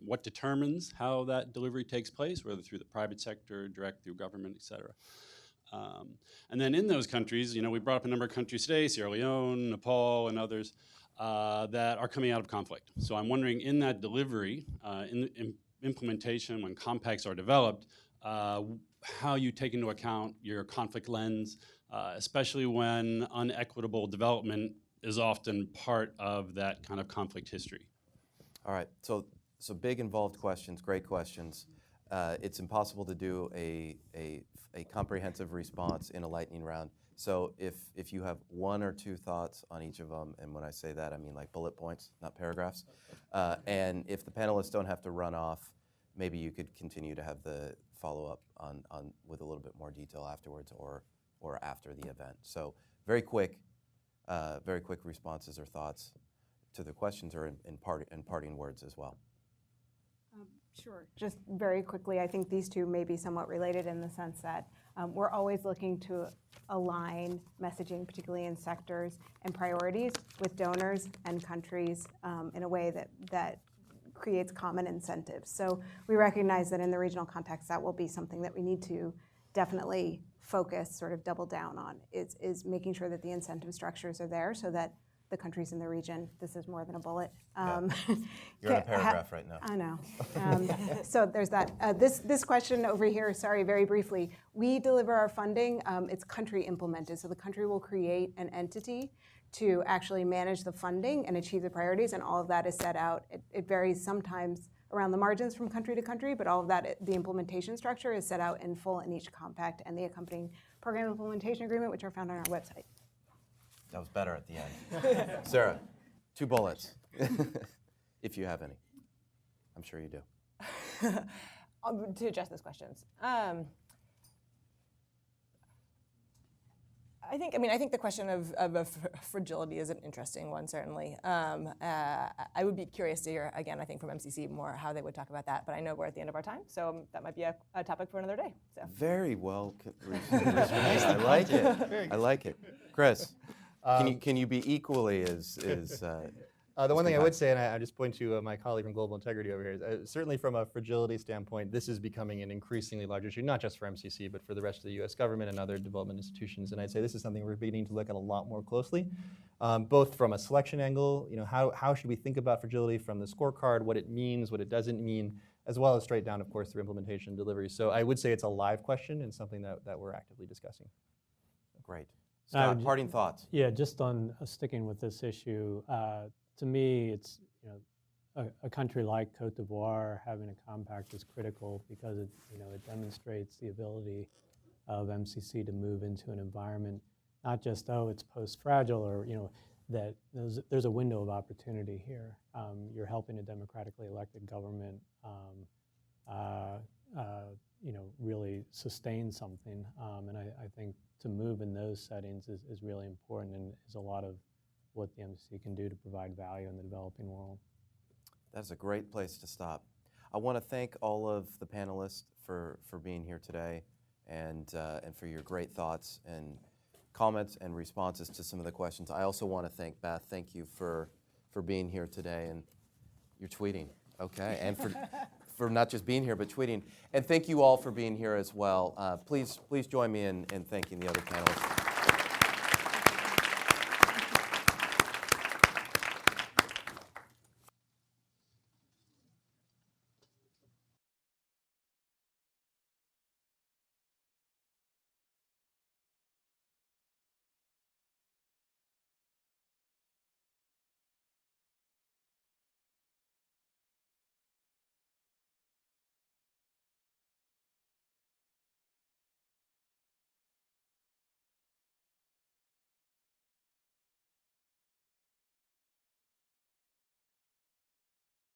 [SPEAKER 15] What determines how that delivery takes place, whether through the private sector, direct through government, et cetera. And then in those countries, we brought up a number of countries today, Sierra Leone, Nepal, and others, that are coming out of conflict. So I'm wondering, in that delivery, in implementation, when compacts are developed, how you take into account your conflict lens, especially when unequitable development is often part of that kind of conflict history.
[SPEAKER 1] All right, so big involved questions, great questions. It's impossible to do a comprehensive response in a lightning round. So if you have one or two thoughts on each of them, and when I say that, I mean like bullet points, not paragraphs. And if the panelists don't have to run off, maybe you could continue to have the follow-up on with a little bit more detail afterwards or after the event. So very quick responses or thoughts to the questions, or in parting words as well.
[SPEAKER 3] Sure. Just very quickly, I think these two may be somewhat related in the sense that we're always looking to align messaging, particularly in sectors and priorities, with donors and countries in a way that creates common incentives. So we recognize that in the regional context, that will be something that we need to definitely focus, sort of double down on, is making sure that the incentive structures are there so that the countries in the region, this is more than a bullet.
[SPEAKER 1] You're in a paragraph right now.
[SPEAKER 3] I know. So there's that. This question over here, sorry, very briefly. We deliver our funding, it's country implemented, so the country will create an entity to actually manage the funding and achieve the priorities, and all of that is set out. It varies sometimes around the margins from country to country, but all of that, the implementation structure is set out in full in each compact and the accompanying program implementation agreement, which are found on our website.
[SPEAKER 1] That was better at the end. Sarah, 2 bullets, if you have any. I'm sure you do.
[SPEAKER 6] To address those questions. I think the question of fragility is an interesting one, certainly. I would be curious to hear, again, I think from MCC more how they would talk about that, but I know we're at the end of our time, so that might be a topic for another day. So.
[SPEAKER 1] Very well. I like it. I like it. Chris, can you be equally as
[SPEAKER 5] the one thing I would say, and I just point to my colleague from Global Integrity over here, is certainly from a fragility standpoint, this is becoming an increasingly large issue, not just for MCC, but for the rest of the U.S. government and other development institutions. And I'd say this is something we're beginning to look at a lot more closely, both from a selection angle, how should we think about fragility from the scorecard, what it means, what it doesn't mean, as well as straight down, of course, through implementation and delivery. So I would say it's a live question and something that we're actively discussing.
[SPEAKER 1] Great. Scott, parting thoughts.
[SPEAKER 4] Yeah, just on sticking with this issue, to me, it's a country like Cote d'Ivoire having a compact is critical because it, it demonstrates the ability of MCC to move into an environment, not just, it's post-fragile or, that there's a window of opportunity here. You're helping a democratically elected government, really sustain something. And I think to move in those settings is really important and is a lot of what the MCC can do to provide value in the developing world.
[SPEAKER 1] That's a great place to stop. I want to thank all of the panelists for being here today and for your great thoughts and comments and responses to some of the questions. I also want to thank Beth. Thank you for being here today, and you're tweeting, okay, and for not just being here but tweeting. And thank you all for being here as well. Please join me in thanking the other panelists.